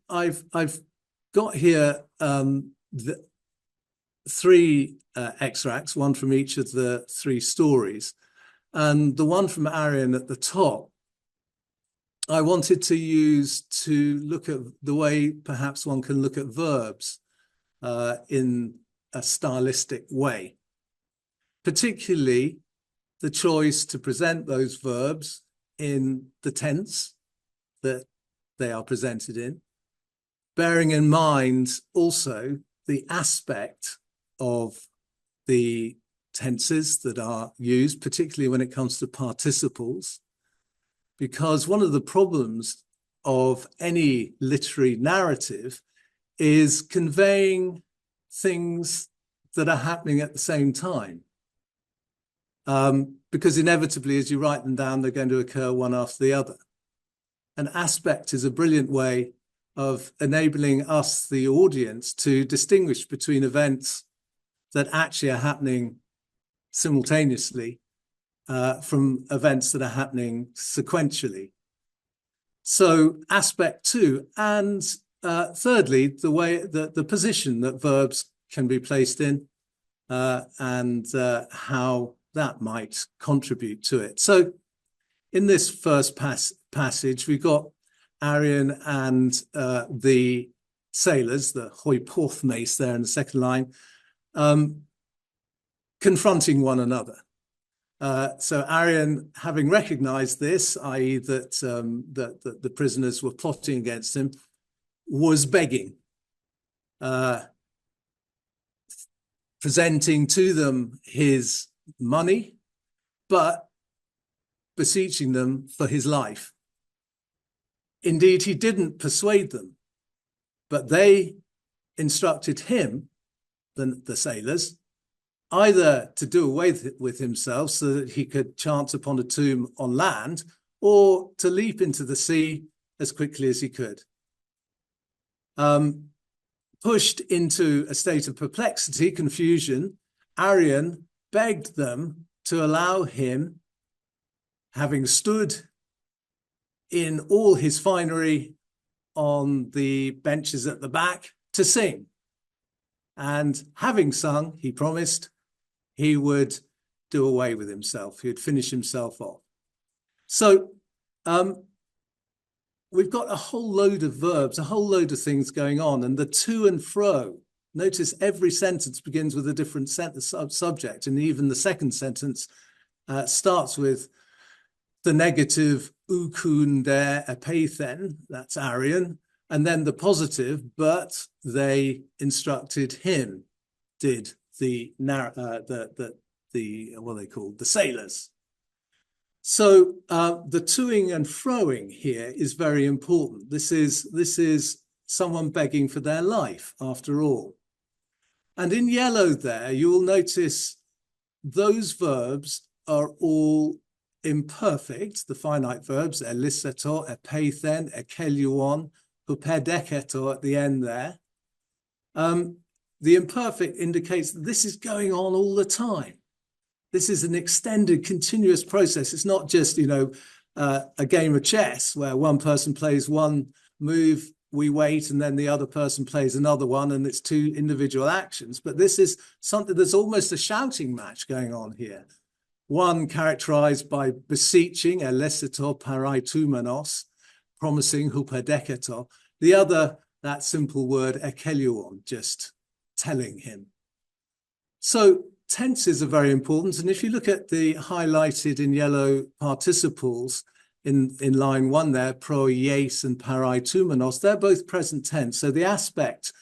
I've got here the three extracts, one from each of the three stories. And the one from Arion at the top, I wanted to use to look at the way perhaps one can look at verbs in a stylistic way, particularly the choice to present those verbs in the tense that they are presented in, bearing in mind also the aspect of the tenses that are used, particularly when it comes to participles, because one of the problems of any literary narrative is conveying things that are happening at the same time. Because inevitably, as you write them down, they're going to occur one after the other. An aspect is a brilliant way of enabling us, the audience, to distinguish between events that actually are happening simultaneously from events that are happening sequentially. So aspect 2, and thirdly, the way that the position that verbs can be placed in and how that might contribute to it. So in this first passage, we've got Arion and the sailors, the hoi porthmace there in the second line, confronting one another. So Arion, having recognized this, i.e. that the prisoners were plotting against him, was begging, presenting to them his money, but beseeching them for his life. Indeed, he didn't persuade them, but they instructed him, the sailors, either to do away with himself so that he could chance upon a tomb on land, or to leap into the sea as quickly as he could. Pushed into a state of perplexity, confusion, Arion begged them to allow him, having stood in all his finery on the benches at the back, to sing. And having sung, he promised he would do away with himself. He would finish himself off. So we've got a whole load of verbs, a whole load of things going on, and the to and fro. Notice every sentence begins with a different subject, and even the second sentence starts with the negative ukun der epeithen, that's Arion, and then the positive, but they instructed him, did what are they called? The sailors. So the toing and froing here is very important. This is someone begging for their life, after all. And in yellow there, you will notice those verbs are all imperfect, the finite verbs, eliseto, epeithen, ekeluon, hupedeketo at the end there. The imperfect indicates that this is going on all the time. This is an extended, continuous process. It's not just, a game of chess where one person plays one move, we wait, and then the other person plays another one, and it's two individual actions. But this is something that's almost a shouting match going on here. One characterized by beseeching, elesito paraitumenos, promising, hupedeketo. The other, that simple word, ekeluon, just telling him. So tenses are very important. And if you look at the highlighted in yellow participles in line 1 there, pro ies and paraitumenos, they're both present tense. So the aspect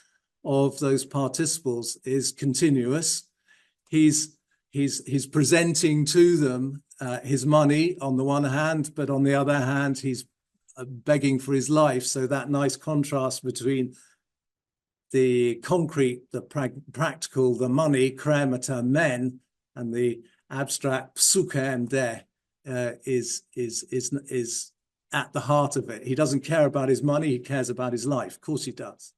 of those participles is continuous. He's presenting to them his money on the one hand, but on the other hand, he's begging for his life. So that nice contrast between the concrete, the practical, the money, kremata, men, and the abstract psuche de is at the heart of it. He doesn't care about his money, he cares about his life. Of course he does.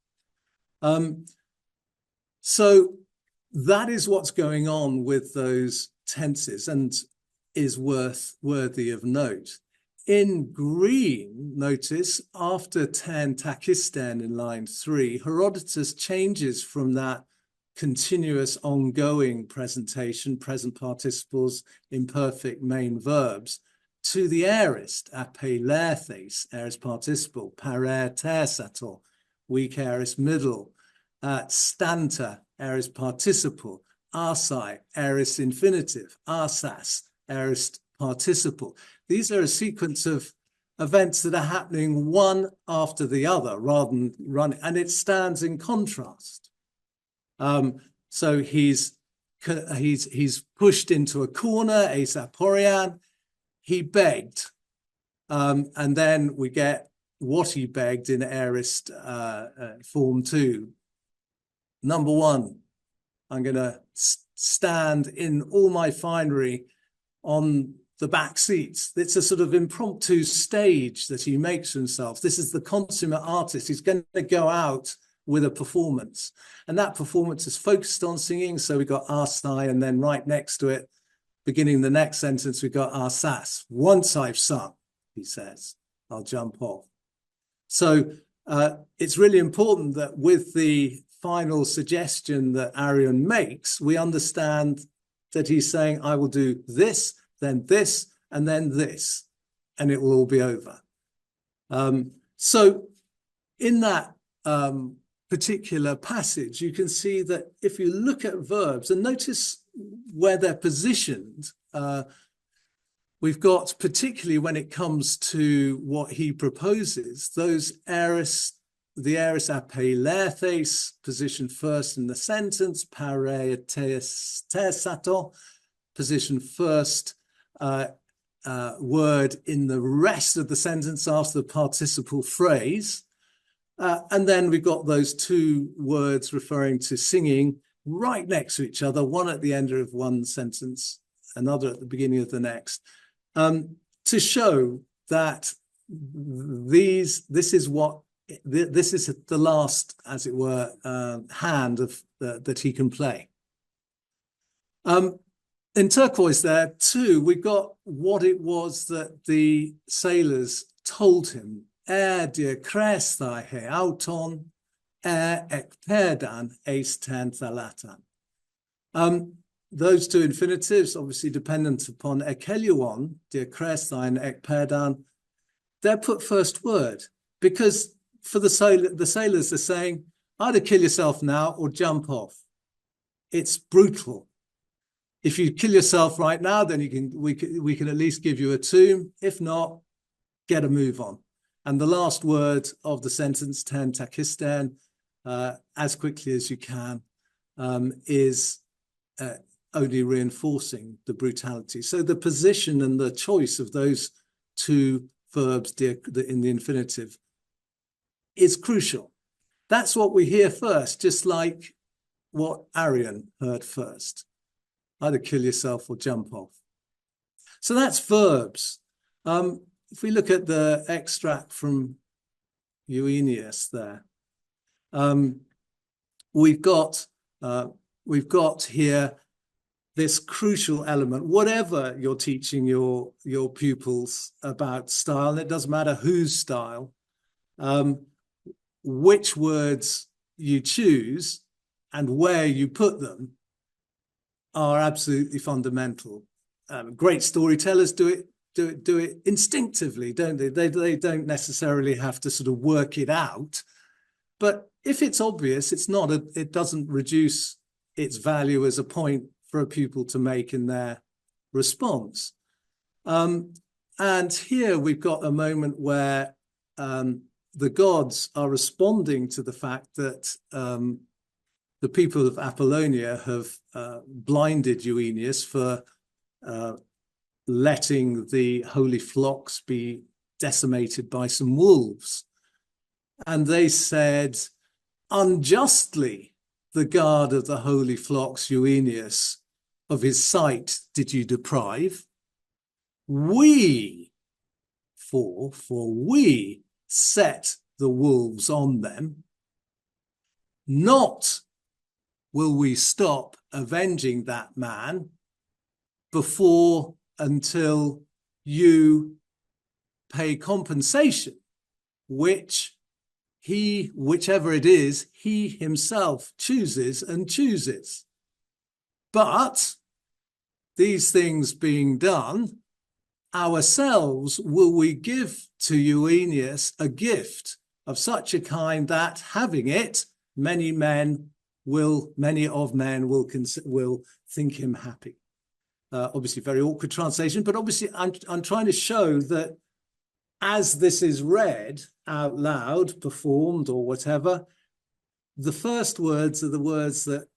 So that is what's going on with those tenses and is worthy of note. In green, notice, after ten takisten in line 3, Herodotus changes from that continuous ongoing presentation, present participles, imperfect main verbs, to the aorist, apelerthes, aorist participle, parer tersator, weak aorist middle, stanta, aorist participle, arsai, aorist infinitive, arsas, aorist participle. These are a sequence of events that are happening one after the other rather than running, and it stands in contrast. So he's he's pushed into a corner, asaporian. He begged. And then we get what he begged in aorist form 2. Number 1, I'm going to stand in all my finery on the back seats. It's a sort of impromptu stage that he makes for himself. This is the consummate artist. He's going to go out with a performance. And that performance is focused on singing. So we got Arsai, and then right next to it, beginning the next sentence, we got Arsas. Once I've sung, he says, I'll jump off. So it's really important that with the final suggestion that Arion makes, we understand that he's saying, I will do this, and then this, and it will all be over. So in that particular passage, you can see that if you look at verbs and notice where they're positioned, we've got, particularly when it comes to what he proposes, those the aorist apeilethes positioned first in the sentence, pareithesato, positioned first word in the rest of the sentence after the participle phrase. And then we've got those 2 words referring to singing right next to each other, one at the end of one sentence, another at the beginning of the next, to show that this is the last, as it were, hand of that he can play. In turquoise there too, we've got what it was that the sailors told him. Dia cresta he auton, ekperdan eisten thalatan. Those 2 infinitives, obviously dependent upon ekelion, dia cresta and ekperdan, they're put first word, because for the sailors are saying, either kill yourself now or jump off. It's brutal. If you kill yourself right now, then we can at least give you a tomb. If not, get a move on. And the last word of the sentence, ten takisten, as quickly as you can, is only reinforcing the brutality. So the position and the choice of those 2 verbs in the infinitive is crucial. That's what we hear first, just like what Arion heard first. Either kill yourself or jump off. So that's verbs. If we look at the extract from Euenius there, we've got here this crucial element. Whatever you're teaching your pupils about style, and it doesn't matter whose style, which words you choose and where you put them are absolutely fundamental. Great storytellers do it instinctively, don't they? They don't necessarily have to sort of work it out. But if it's obvious, it doesn't reduce its value as a point for a pupil to make in their response. And here we've got a moment where the gods are responding to the fact that the people of Apollonia have blinded Euenius for letting the holy flocks be decimated by some wolves. And they said, unjustly, the guard of the holy flocks, Euenius, of his sight did you deprive. We set the wolves on them. Not will we stop avenging that man until you pay compensation, whichever it is, he himself chooses. But these things being done, ourselves will we give to Euenius a gift of such a kind that, having it, many of men will think him happy. Obviously, very awkward translation, but obviously I'm trying to show that as this is read out loud, performed, or whatever, the first words are the words that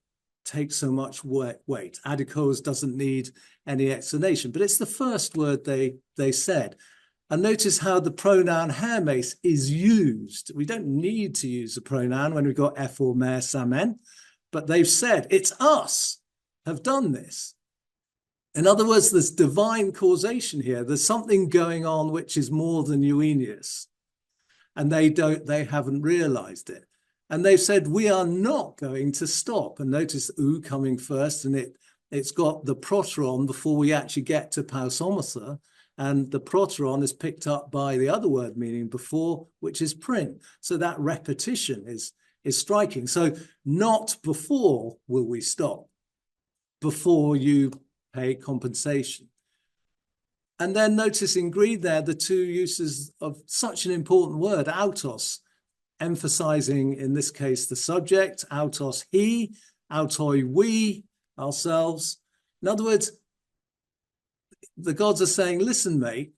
take so much weight. Adikos doesn't need any explanation, but it's the first word they said. And notice how the pronoun hermes is used. We don't need to use the pronoun when we've got ephor, mer, samen, but they've said, it's us have done this. In other words, there's divine causation here. There's something going on which is more than Euenius, and they haven't realized it. And they've said, we are not going to stop. And notice U coming first, and it's got the proteron before we actually get to pausomata. And the proteron is picked up by the other word meaning before, which is print. So that repetition is striking. So not before will we stop, before you pay compensation. And then notice in Greek there, the two uses of such an important word, autos, emphasizing in this case the subject, autos he, autoi we, ourselves. In other words, the gods are saying, listen, mate,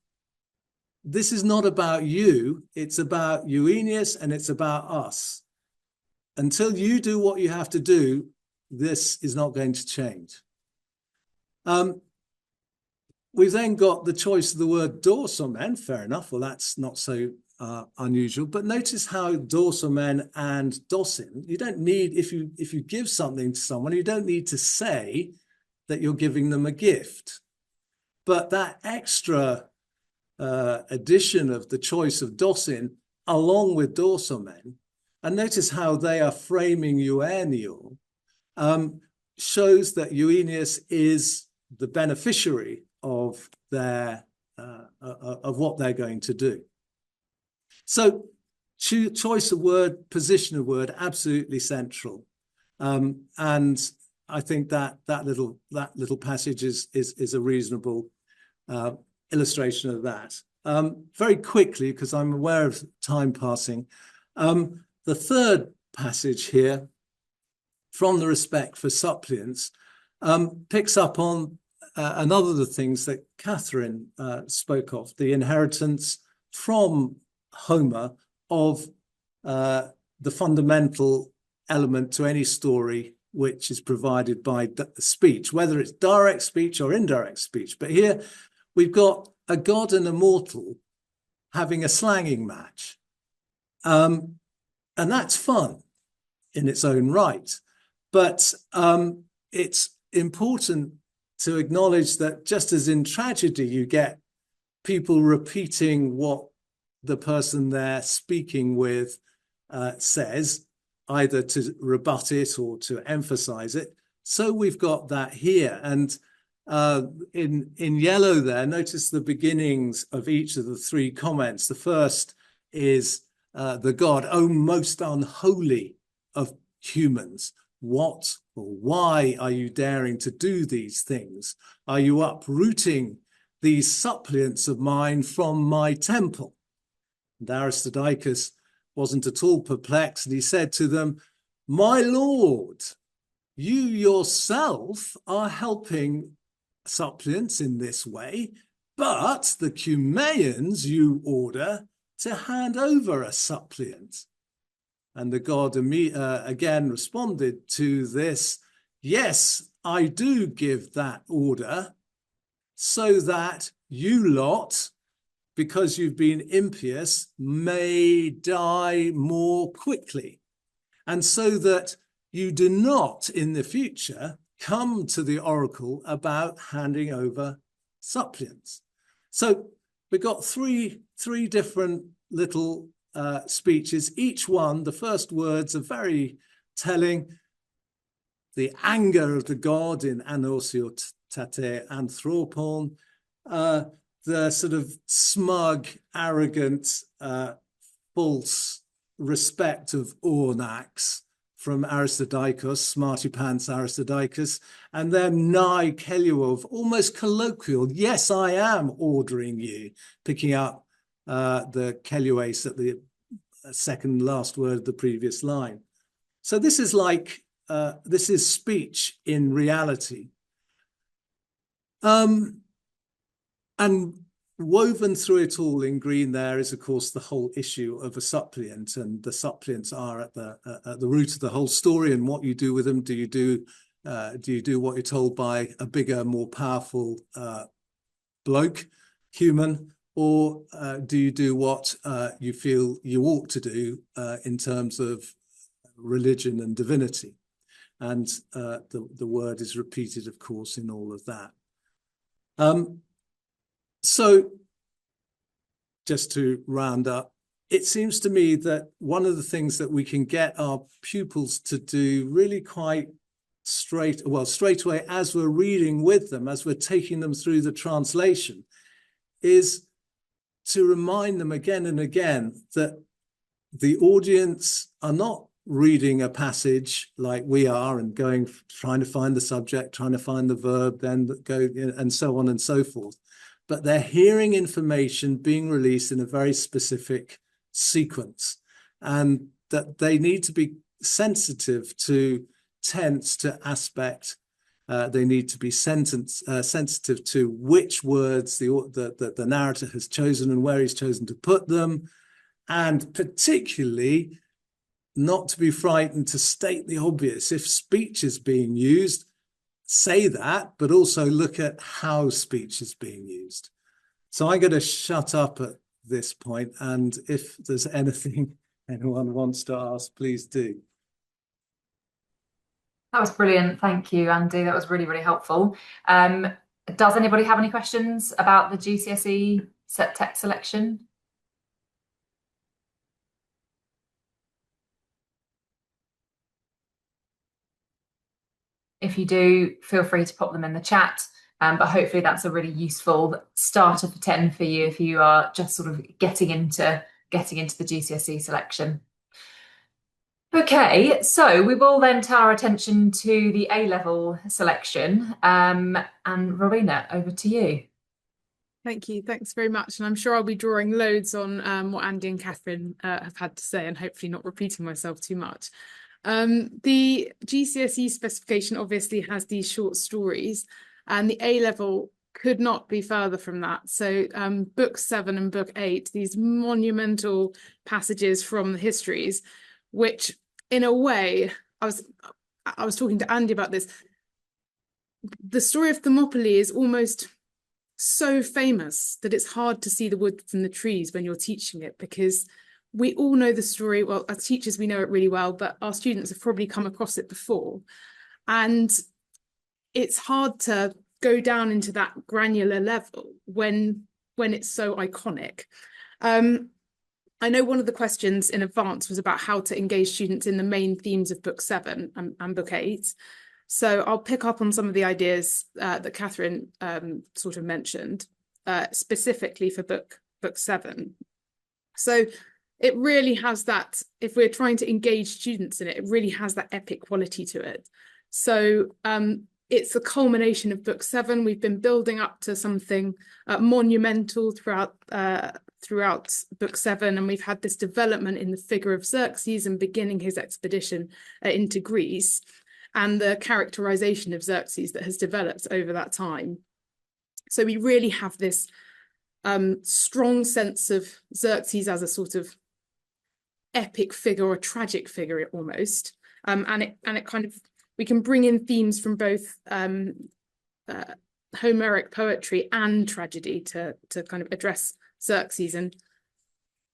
this is not about you, it's about Euenius and it's about us. Until you do what you have to do, this is not going to change. We've then got the choice of the word dorsomen, fair enough, well, that's not so unusual, but notice how dorsomen and dosin, you don't need, if you give something to someone, you don't need to say that you're giving them a gift. But that extra addition of the choice of dosin along with dorsomen, and notice how they are framing euenio, shows that Euenius is the beneficiary of their of what they're going to do. So choice of word, position of word, absolutely central. And I think that little passage is a reasonable illustration of that. Very quickly, because I'm aware of time passing, the third passage here, from the respect for suppliants, picks up on another of the things that Katherine spoke of, the inheritance from Homer of the fundamental element to any story which is provided by speech, whether it's direct speech or indirect speech. But here we've got a god and a mortal having a slanging match. And that's fun in its own right. But it's important to acknowledge that just as in tragedy, you get people repeating what the person they're speaking with says, either to rebut it or to emphasize it. So we've got that here. And in yellow there, notice the beginnings of each of the three comments. The first is the god, oh, most unholy of humans. What or why are you daring to do these things? Are you uprooting these suppliants of mine from my temple? And Aristodicus wasn't at all perplexed, and he said to them, my lord, you yourself are helping suppliants in this way, but the Cumaeans you order to hand over a suppliant. And the god again responded to this, yes, I do give that order, so that you lot, because you've been impious, may die more quickly. And so that you do not in the future come to the oracle about handing over suppliants. So we've got three different little speeches. Each one, the first words are very telling. The anger of the god in anorsiotate anthropon, the sort of smug, arrogant, false respect of Ornax from Aristodicus, smarty pants Aristodicus, and then nigh Keluov, almost colloquial, yes, I am ordering you, picking up the Keluase at the second last word of the previous line. So this is like, this is speech in reality. And woven through it all in green there is, of course, the whole issue of a suppliant, and the suppliants are at the root of the whole story, and what you do with them. Do you do Do you do what you're told by a bigger, more powerful bloke, human, or do you do what you feel you ought to do in terms of religion and divinity? And the word is repeated, of course, in all of that. So just to round up, it seems to me that one of the things that we can get our pupils to do really quite straight away as we're reading with them, as we're taking them through the translation, is to remind them again and again that the audience are not reading a passage like we are and trying to find the subject, trying to find the verb, then go and so on and so forth. But they're hearing information being released in a very specific sequence, and that they need to be sensitive to tense, to aspect. They need to be sensitive to which words the narrator has chosen and where he's chosen to put them, and particularly not to be frightened to state the obvious. If speech is being used, say that, but also look at how speech is being used. So I'm going to shut up at this point, and if there's anything anyone wants to ask, please do. That was brilliant. Thank you, Andy. That was really, really helpful. Does anybody have any questions about the GCSE set text selection? If you do, feel free to pop them in the chat. But hopefully that's a really useful starter for 10 for you if you are just sort of getting into the GCSE selection. Okay, so we will then turn our attention to the A-level selection. And Rowena, over to you. Thank you. Thanks very much. And I'm sure I'll be drawing loads on what Andy and Katherine have had to say, and hopefully not repeating myself too much. The GCSE specification obviously has these short stories, and the A-level could not be further from that. So book 7 and book 8, these monumental passages from the histories, which in a way, I was talking to Andy about this, the story of Thermopylae is almost so famous that it's hard to see the wood from the trees when you're teaching it, because we all know the story. Well, as teachers, we know it really well, but our students have probably come across it before. And it's hard to go down into that granular level when it's so iconic. I know one of the questions in advance was about how to engage students in the main themes of book 7 and book 8. So I'll pick up on some of the ideas that Katherine sort of mentioned, specifically for book 7. So it really has that, if we're trying to engage students in it, it really has that epic quality to it. So it's the culmination of book 7. We've been building up to something monumental throughout book 7, and we've had this development in the figure of Xerxes and beginning his expedition into Greece, and the characterization of Xerxes that has developed over that time. So we really have this strong sense of Xerxes as a sort of epic figure or tragic figure almost, and it kind of, we can bring in themes from both Homeric poetry and tragedy to kind of address Xerxes. And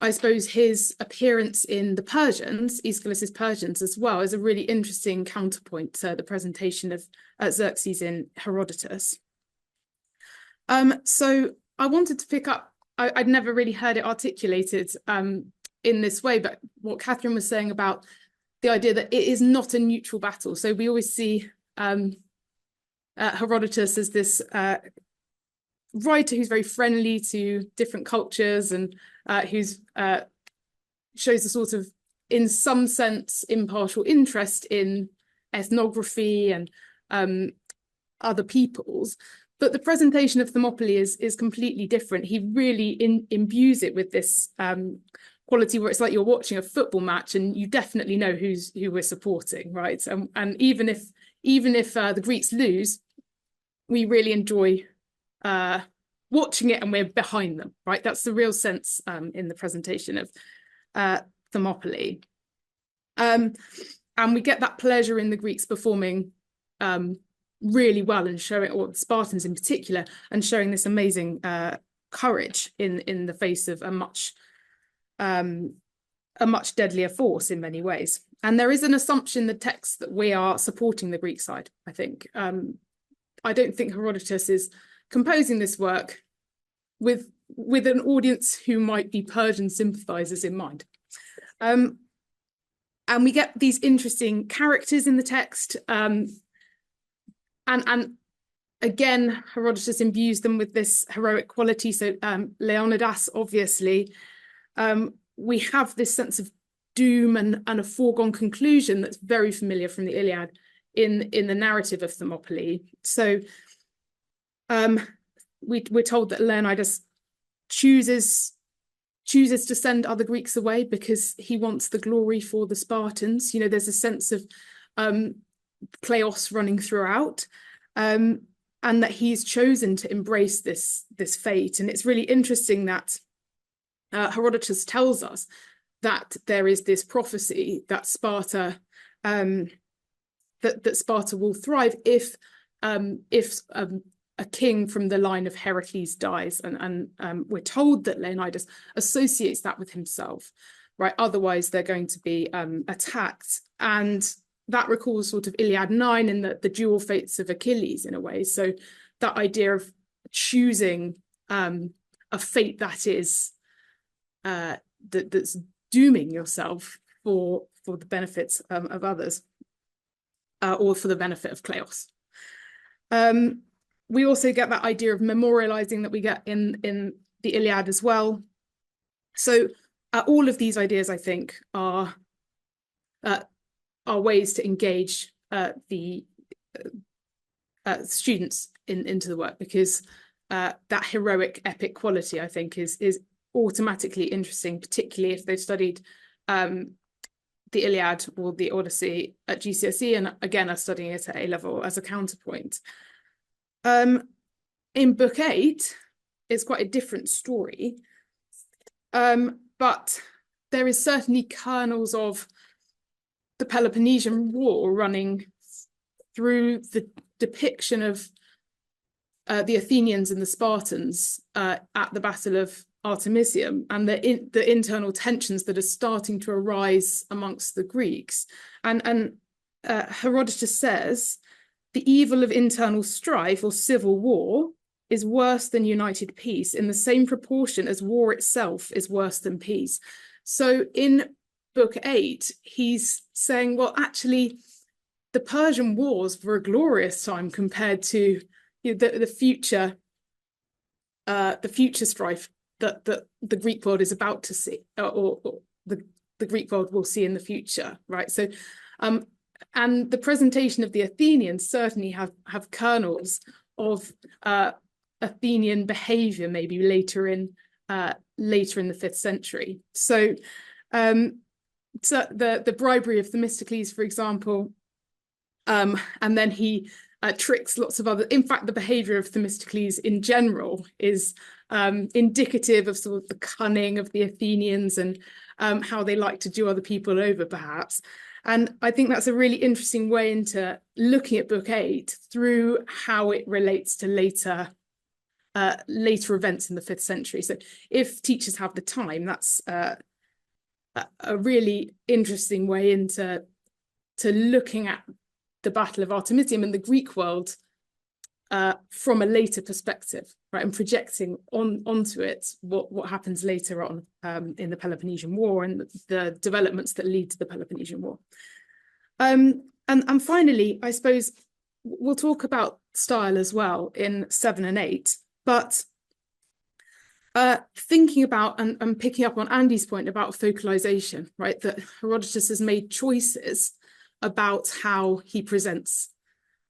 I suppose his appearance in the Persians, Aeschylus's Persians as well, is a really interesting counterpoint to the presentation of Xerxes in Herodotus. So I wanted to pick up, I'd never really heard it articulated in this way, but what Katherine was saying about the idea that it is not a neutral battle. So we always see Herodotus as this writer who's very friendly to different cultures, and who's shows a sort of, in some sense, impartial interest in ethnography and other peoples. But the presentation of Thermopylae is completely different. He really imbues it with this quality where it's like you're watching a football match and you definitely know who we're supporting, right? And even if the Greeks lose, we really enjoy watching it and we're behind them, right? That's the real sense in the presentation of Thermopylae. And we get that pleasure in the Greeks performing really well, and showing, or the Spartans in particular, and showing this amazing courage in the face of a much deadlier force in many ways. And there is an assumption in the text that we are supporting the Greek side, I think. I don't think Herodotus is composing this work with an audience who might be Persian sympathizers in mind. And we get these interesting characters in the text. And again, Herodotus imbues them with this heroic quality. So Leonidas, obviously, we have this sense of doom and a foregone conclusion that's very familiar from the Iliad in the narrative of Thermopylae. So we're told that Leonidas chooses to send other Greeks away because he wants the glory for the Spartans. You know, there's a sense of kleos running throughout, and that he's chosen to embrace this fate. And it's really interesting that Herodotus tells us that there is this prophecy that Sparta that Sparta will thrive if a king from the line of Heracles dies, and we're told that Leonidas associates that with himself, right? Otherwise, they're going to be attacked, and that recalls sort of Iliad 9 and the dual fates of Achilles in a way. So that idea of choosing a fate that is that's dooming yourself for the benefits of others, or for the benefit of kleos. We also get that idea of memorializing that we get in the Iliad as well. So all of these ideas, I think, are ways to engage the students into the work, because that heroic epic quality, I think, is automatically interesting, particularly if they've studied the Iliad or the Odyssey at GCSE, and again are studying it at A Level as a counterpoint. In book 8, it's quite a different story, but there is certainly kernels of the Peloponnesian War running through the depiction of the Athenians and the Spartans at the Battle of Artemisium, and the internal tensions that are starting to arise amongst the Greeks. And Herodotus says, the evil of internal strife or civil war is worse than united peace in the same proportion as war itself is worse than peace. So in book 8, he's saying, well, actually, the Persian wars were a glorious time compared to the future strife that the Greek world is about to see, or the Greek world will see in the future, right? So, and the presentation of the Athenians certainly have kernels of Athenian behavior, maybe later in the 5th century. So, so the bribery of Themistocles, for example, and then he tricks lots of other. In fact, the behavior of Themistocles in general is indicative of sort of the cunning of the Athenians and how they like to do other people over, perhaps. And I think that's a really interesting way into looking at book 8 through how it relates to later events in the 5th century. So if teachers have the time, that's a really interesting way into looking at the Battle of Artemisium and the Greek world from a later perspective, right, and projecting onto it what happens later on in the Peloponnesian War and the developments that lead to the Peloponnesian War. And finally, I suppose we'll talk about style as well in 7 and 8, but thinking about and picking up on Andy's point about focalization, right, that Herodotus has made choices about how he presents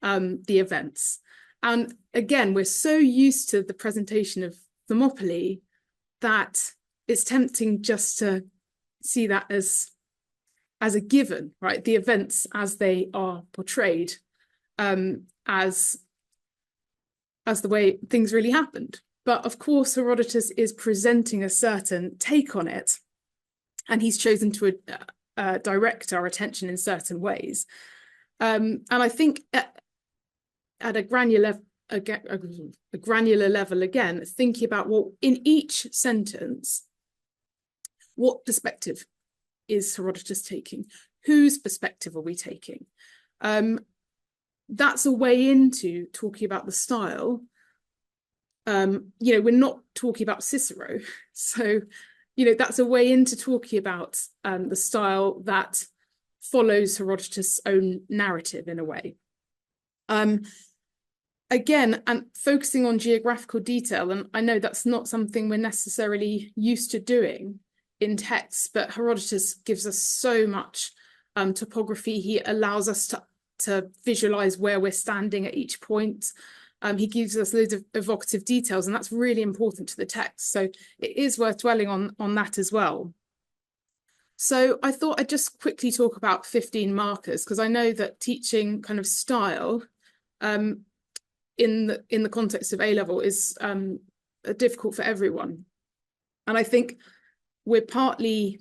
the events. And again, we're so used to the presentation of Thermopylae that it's tempting just to see that as a given, right? The events as they are portrayed, as the way things really happened. But of course, Herodotus is presenting a certain take on it, and he's chosen to direct our attention in certain ways. And I think at a granular level again, thinking about, well, in each sentence, what perspective is Herodotus taking? Whose perspective are we taking? That's a way into talking about the style. We're not talking about Cicero, so that's a way into talking about the style that follows Herodotus' own narrative in a way. Again, and focusing on geographical detail, and I know that's not something we're necessarily used to doing in texts, but Herodotus gives us so much topography. He allows us to visualize where we're standing at each point. He gives us loads of evocative details, and that's really important to the text. So it is worth dwelling on that as well. So I thought I'd just quickly talk about 15 markers, because I know that teaching kind of style in the context of A level is difficult for everyone. And I think we're partly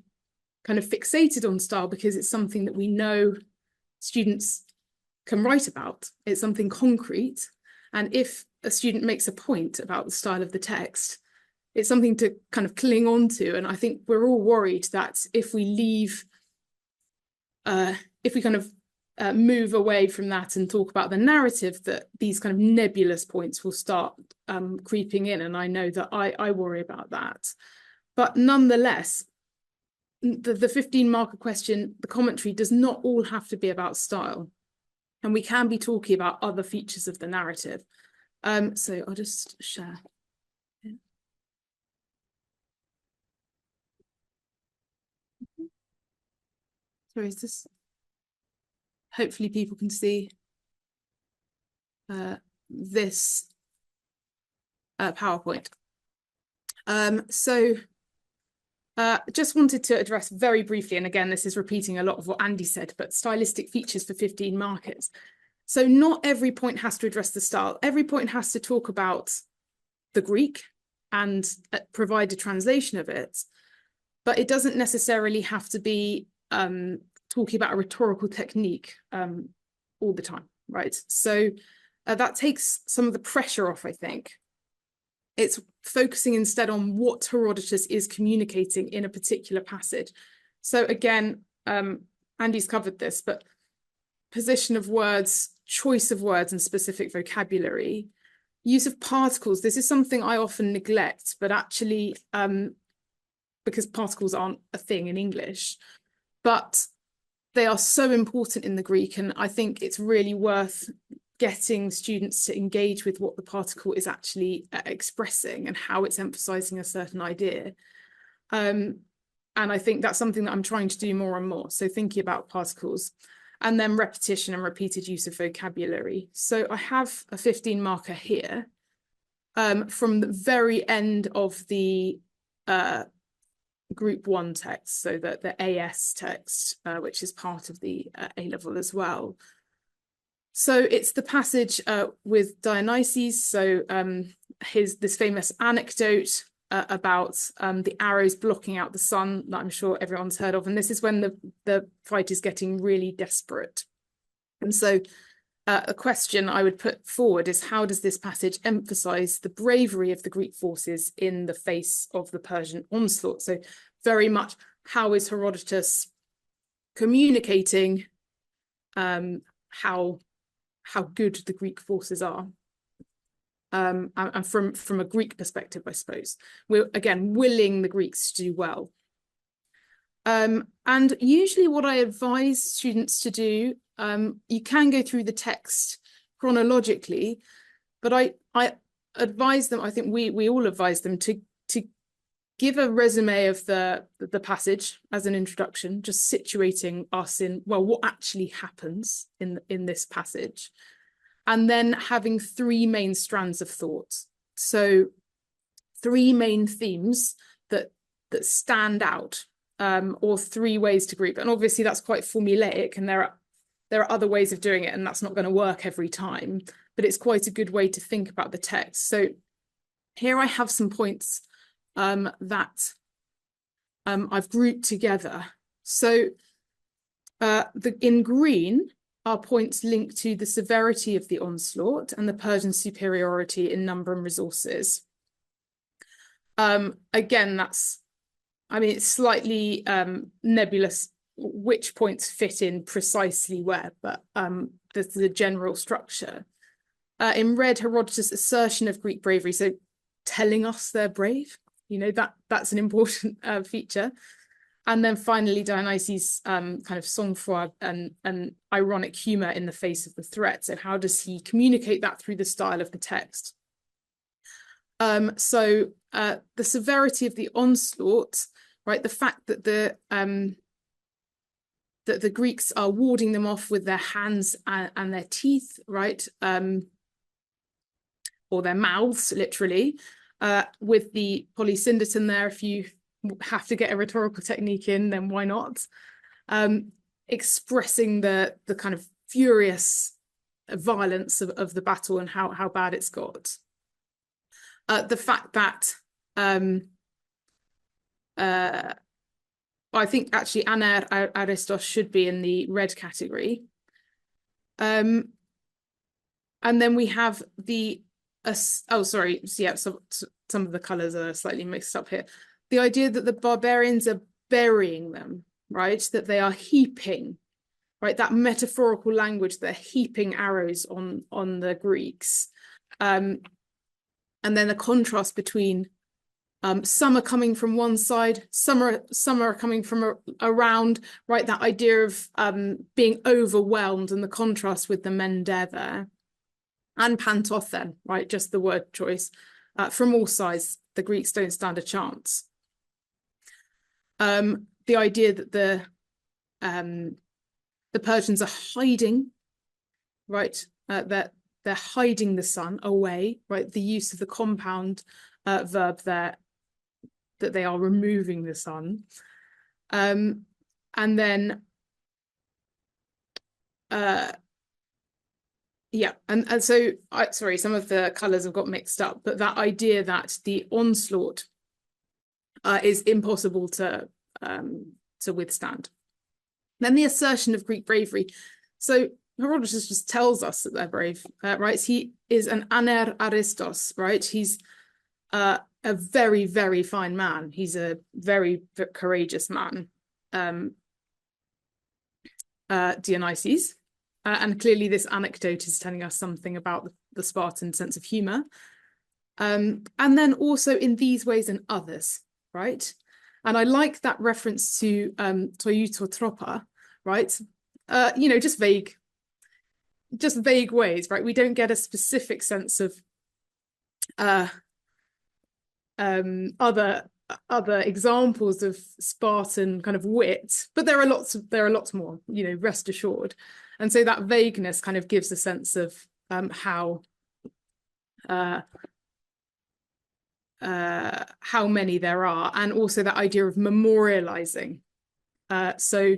kind of fixated on style because it's something that we know students can write about. It's something concrete. And if a student makes a point about the style of the text, it's something to kind of cling on to. And I think we're all worried that if we move away from that and talk about the narrative, that these kind of nebulous points will start creeping in. And I know that I worry about that. But nonetheless, the 15 marker question, the commentary does not all have to be about style. And we can be talking about other features of the narrative. So I'll just share. Yeah. Sorry, is this? Hopefully people can see this PowerPoint. Just wanted to address very briefly, and again, this is repeating a lot of what Andy said, but stylistic features for 15 markers. So not every point has to address the style. Every point has to talk about the Greek and provide a translation of it, but it doesn't necessarily have to be talking about a rhetorical technique all the time, right? So that takes some of the pressure off, I think. It's focusing instead on what Herodotus is communicating in a particular passage. So again, Andy's covered this, but position of words, choice of words and specific vocabulary, use of particles. This is something I often neglect, but actually, because particles aren't a thing in English, but they are so important in the Greek. And I think it's really worth getting students to engage with what the particle is actually expressing and how it's emphasizing a certain idea. And I think that's something that I'm trying to do more and more. So thinking about particles, and then repetition and repeated use of vocabulary. So I have a 15 marker here from the very end of the Group 1 text, so that the AS text, which is part of the A level as well. So it's the passage with Dionysus. So this famous anecdote about the arrows blocking out the sun that I'm sure everyone's heard of. And this is when the fight is getting really desperate. And so a question I would put forward is, how does this passage emphasize the bravery of the Greek forces in the face of the Persian onslaught? So very much, how is Herodotus communicating how good the Greek forces are? And from a Greek perspective, I suppose, we're again willing the Greeks to do well. And usually what I advise students to do, you can go through the text chronologically, but I advise them, I think we all advise them to give a resume of the passage as an introduction, just situating us in, well, what actually happens in this passage. And then having 3 main strands of thought. So 3 main themes that stand out, or 3 ways to group. And obviously that's quite formulaic, and there are other ways of doing it, and that's not going to work every time, but it's quite a good way to think about the text. So here I have some points that I've grouped together. So in green, are points linked to the severity of the onslaught and the Persian superiority in number and resources. Again, it's slightly nebulous which points fit in precisely where, but there's the general structure. In red, Herodotus' assertion of Greek bravery, so telling us they're brave, that's an important feature. And then finally, Dionysius' kind of sang-froid and ironic humour in the face of the threat. So how does he communicate that through the style of the text? So the severity of the onslaught, right? The fact that the Greeks are warding them off with their hands and their teeth, right? Or their mouths, literally, with the polysyndeton there. If you have to get a rhetorical technique in, then why not? Expressing the kind of furious violence of the battle and how bad it's got. The fact that I think actually Aner Aristos should be in the red category. And then we have the some of the colours are slightly mixed up here. The idea that the barbarians are burying them, right? That they are heaping, right? That metaphorical language, they're heaping arrows on the Greeks. And then the contrast between some are coming from one side, some are coming from around, right? That idea of being overwhelmed and the contrast with the mender there. And pantothen, right? Just the word choice. From all sides, the Greeks don't stand a chance. The idea that the Persians are hiding, right? That they're hiding the sun away, right? The use of the compound verb there, that they are removing the sun. And then, yeah, and so, sorry, some of the colours have got mixed up, but that idea that the onslaught is impossible to withstand. Then the assertion of Greek bravery. So Herodotus just tells us that they're brave, right? He is an Aner Aristos, right? He's a very, very fine man. He's a very courageous man, Dionysius. And clearly this anecdote is telling us something about the Spartan sense of humour. And then also in these ways and others, right? And I like that reference to toiutotropa, right? Just vague ways, right? We don't get a specific sense of other examples of Spartan kind of wit, but there are lots more, rest assured. And so that vagueness kind of gives a sense of how many there are, and also that idea of memorializing. So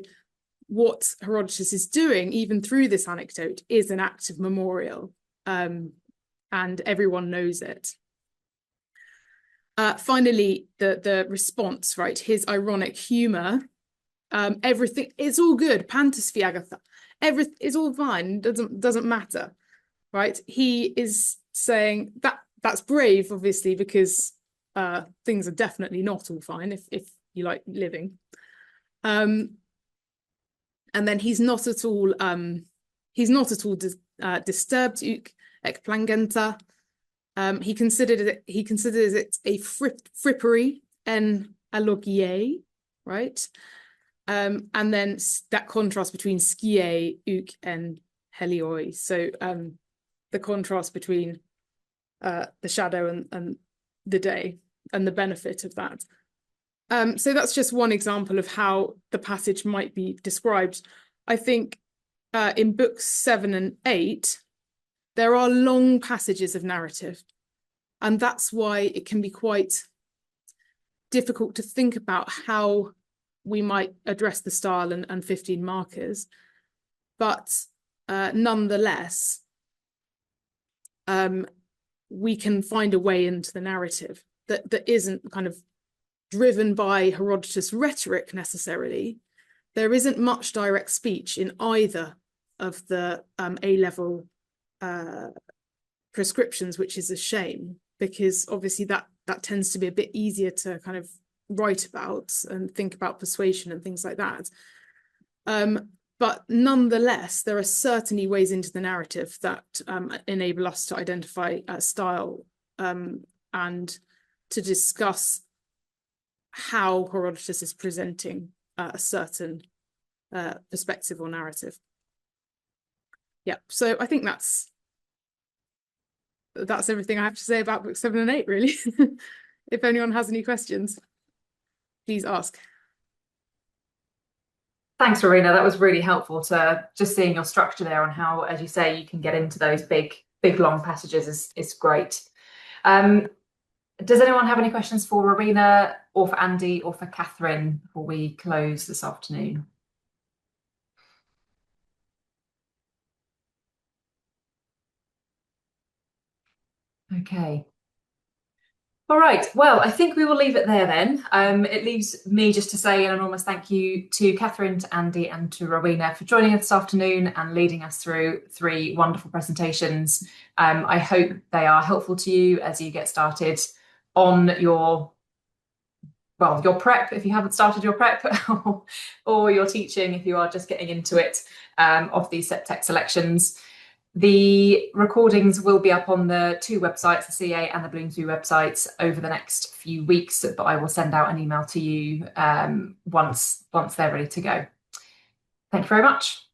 what Herodotus is doing, even through this anecdote, is an act of memorial, and everyone knows it. Finally, the response, right? His ironic humor. Everything, it's all good. Pantas Agatha. Everything is all fine. Doesn't matter, right? He is saying that's brave, obviously, because things are definitely not all fine if you like living. And then he's not at all disturbed. Ek plangenta. He considers it a frippery en alogie, right? And then that contrast between skie, uk, and helioi. So the contrast between the shadow and the day, and the benefit of that. So that's just one example of how the passage might be described. I think in books 7 and 8, there are long passages of narrative, and that's why it can be quite difficult to think about how we might address the style and 15 markers. But nonetheless, we can find a way into the narrative that isn't kind of driven by Herodotus' rhetoric necessarily. There isn't much direct speech in either of the A Level prescriptions, which is a shame, because obviously that tends to be a bit easier to kind of write about and think about persuasion and things like that. But nonetheless, there are certainly ways into the narrative that enable us to identify style and to discuss how Herodotus is presenting a certain perspective or narrative. Yeah, so I think that's everything I have to say about books 7 and 8, really. If anyone has any questions, please ask. Thanks, Rowena. That was really helpful to just seeing your structure there on how, as you say, you can get into those big long passages is great. Does anyone have any questions for Rowena or for Andy or for Katherine before we close this afternoon? Okay. All right, well, I think we will leave it there then. It leaves me just to say an enormous thank you to Katherine, to Andy and to Rowena for joining us this afternoon and leading us through 3 wonderful presentations. I hope they are helpful to you as you get started on your prep if you haven't started your prep, or your teaching if you are just getting into it, of these set text selections. The recordings will be up on the 2 websites, the CA and the Bloomsbury websites, over the next few weeks, but I will send out an email to you once they're ready to go. Thank you very much.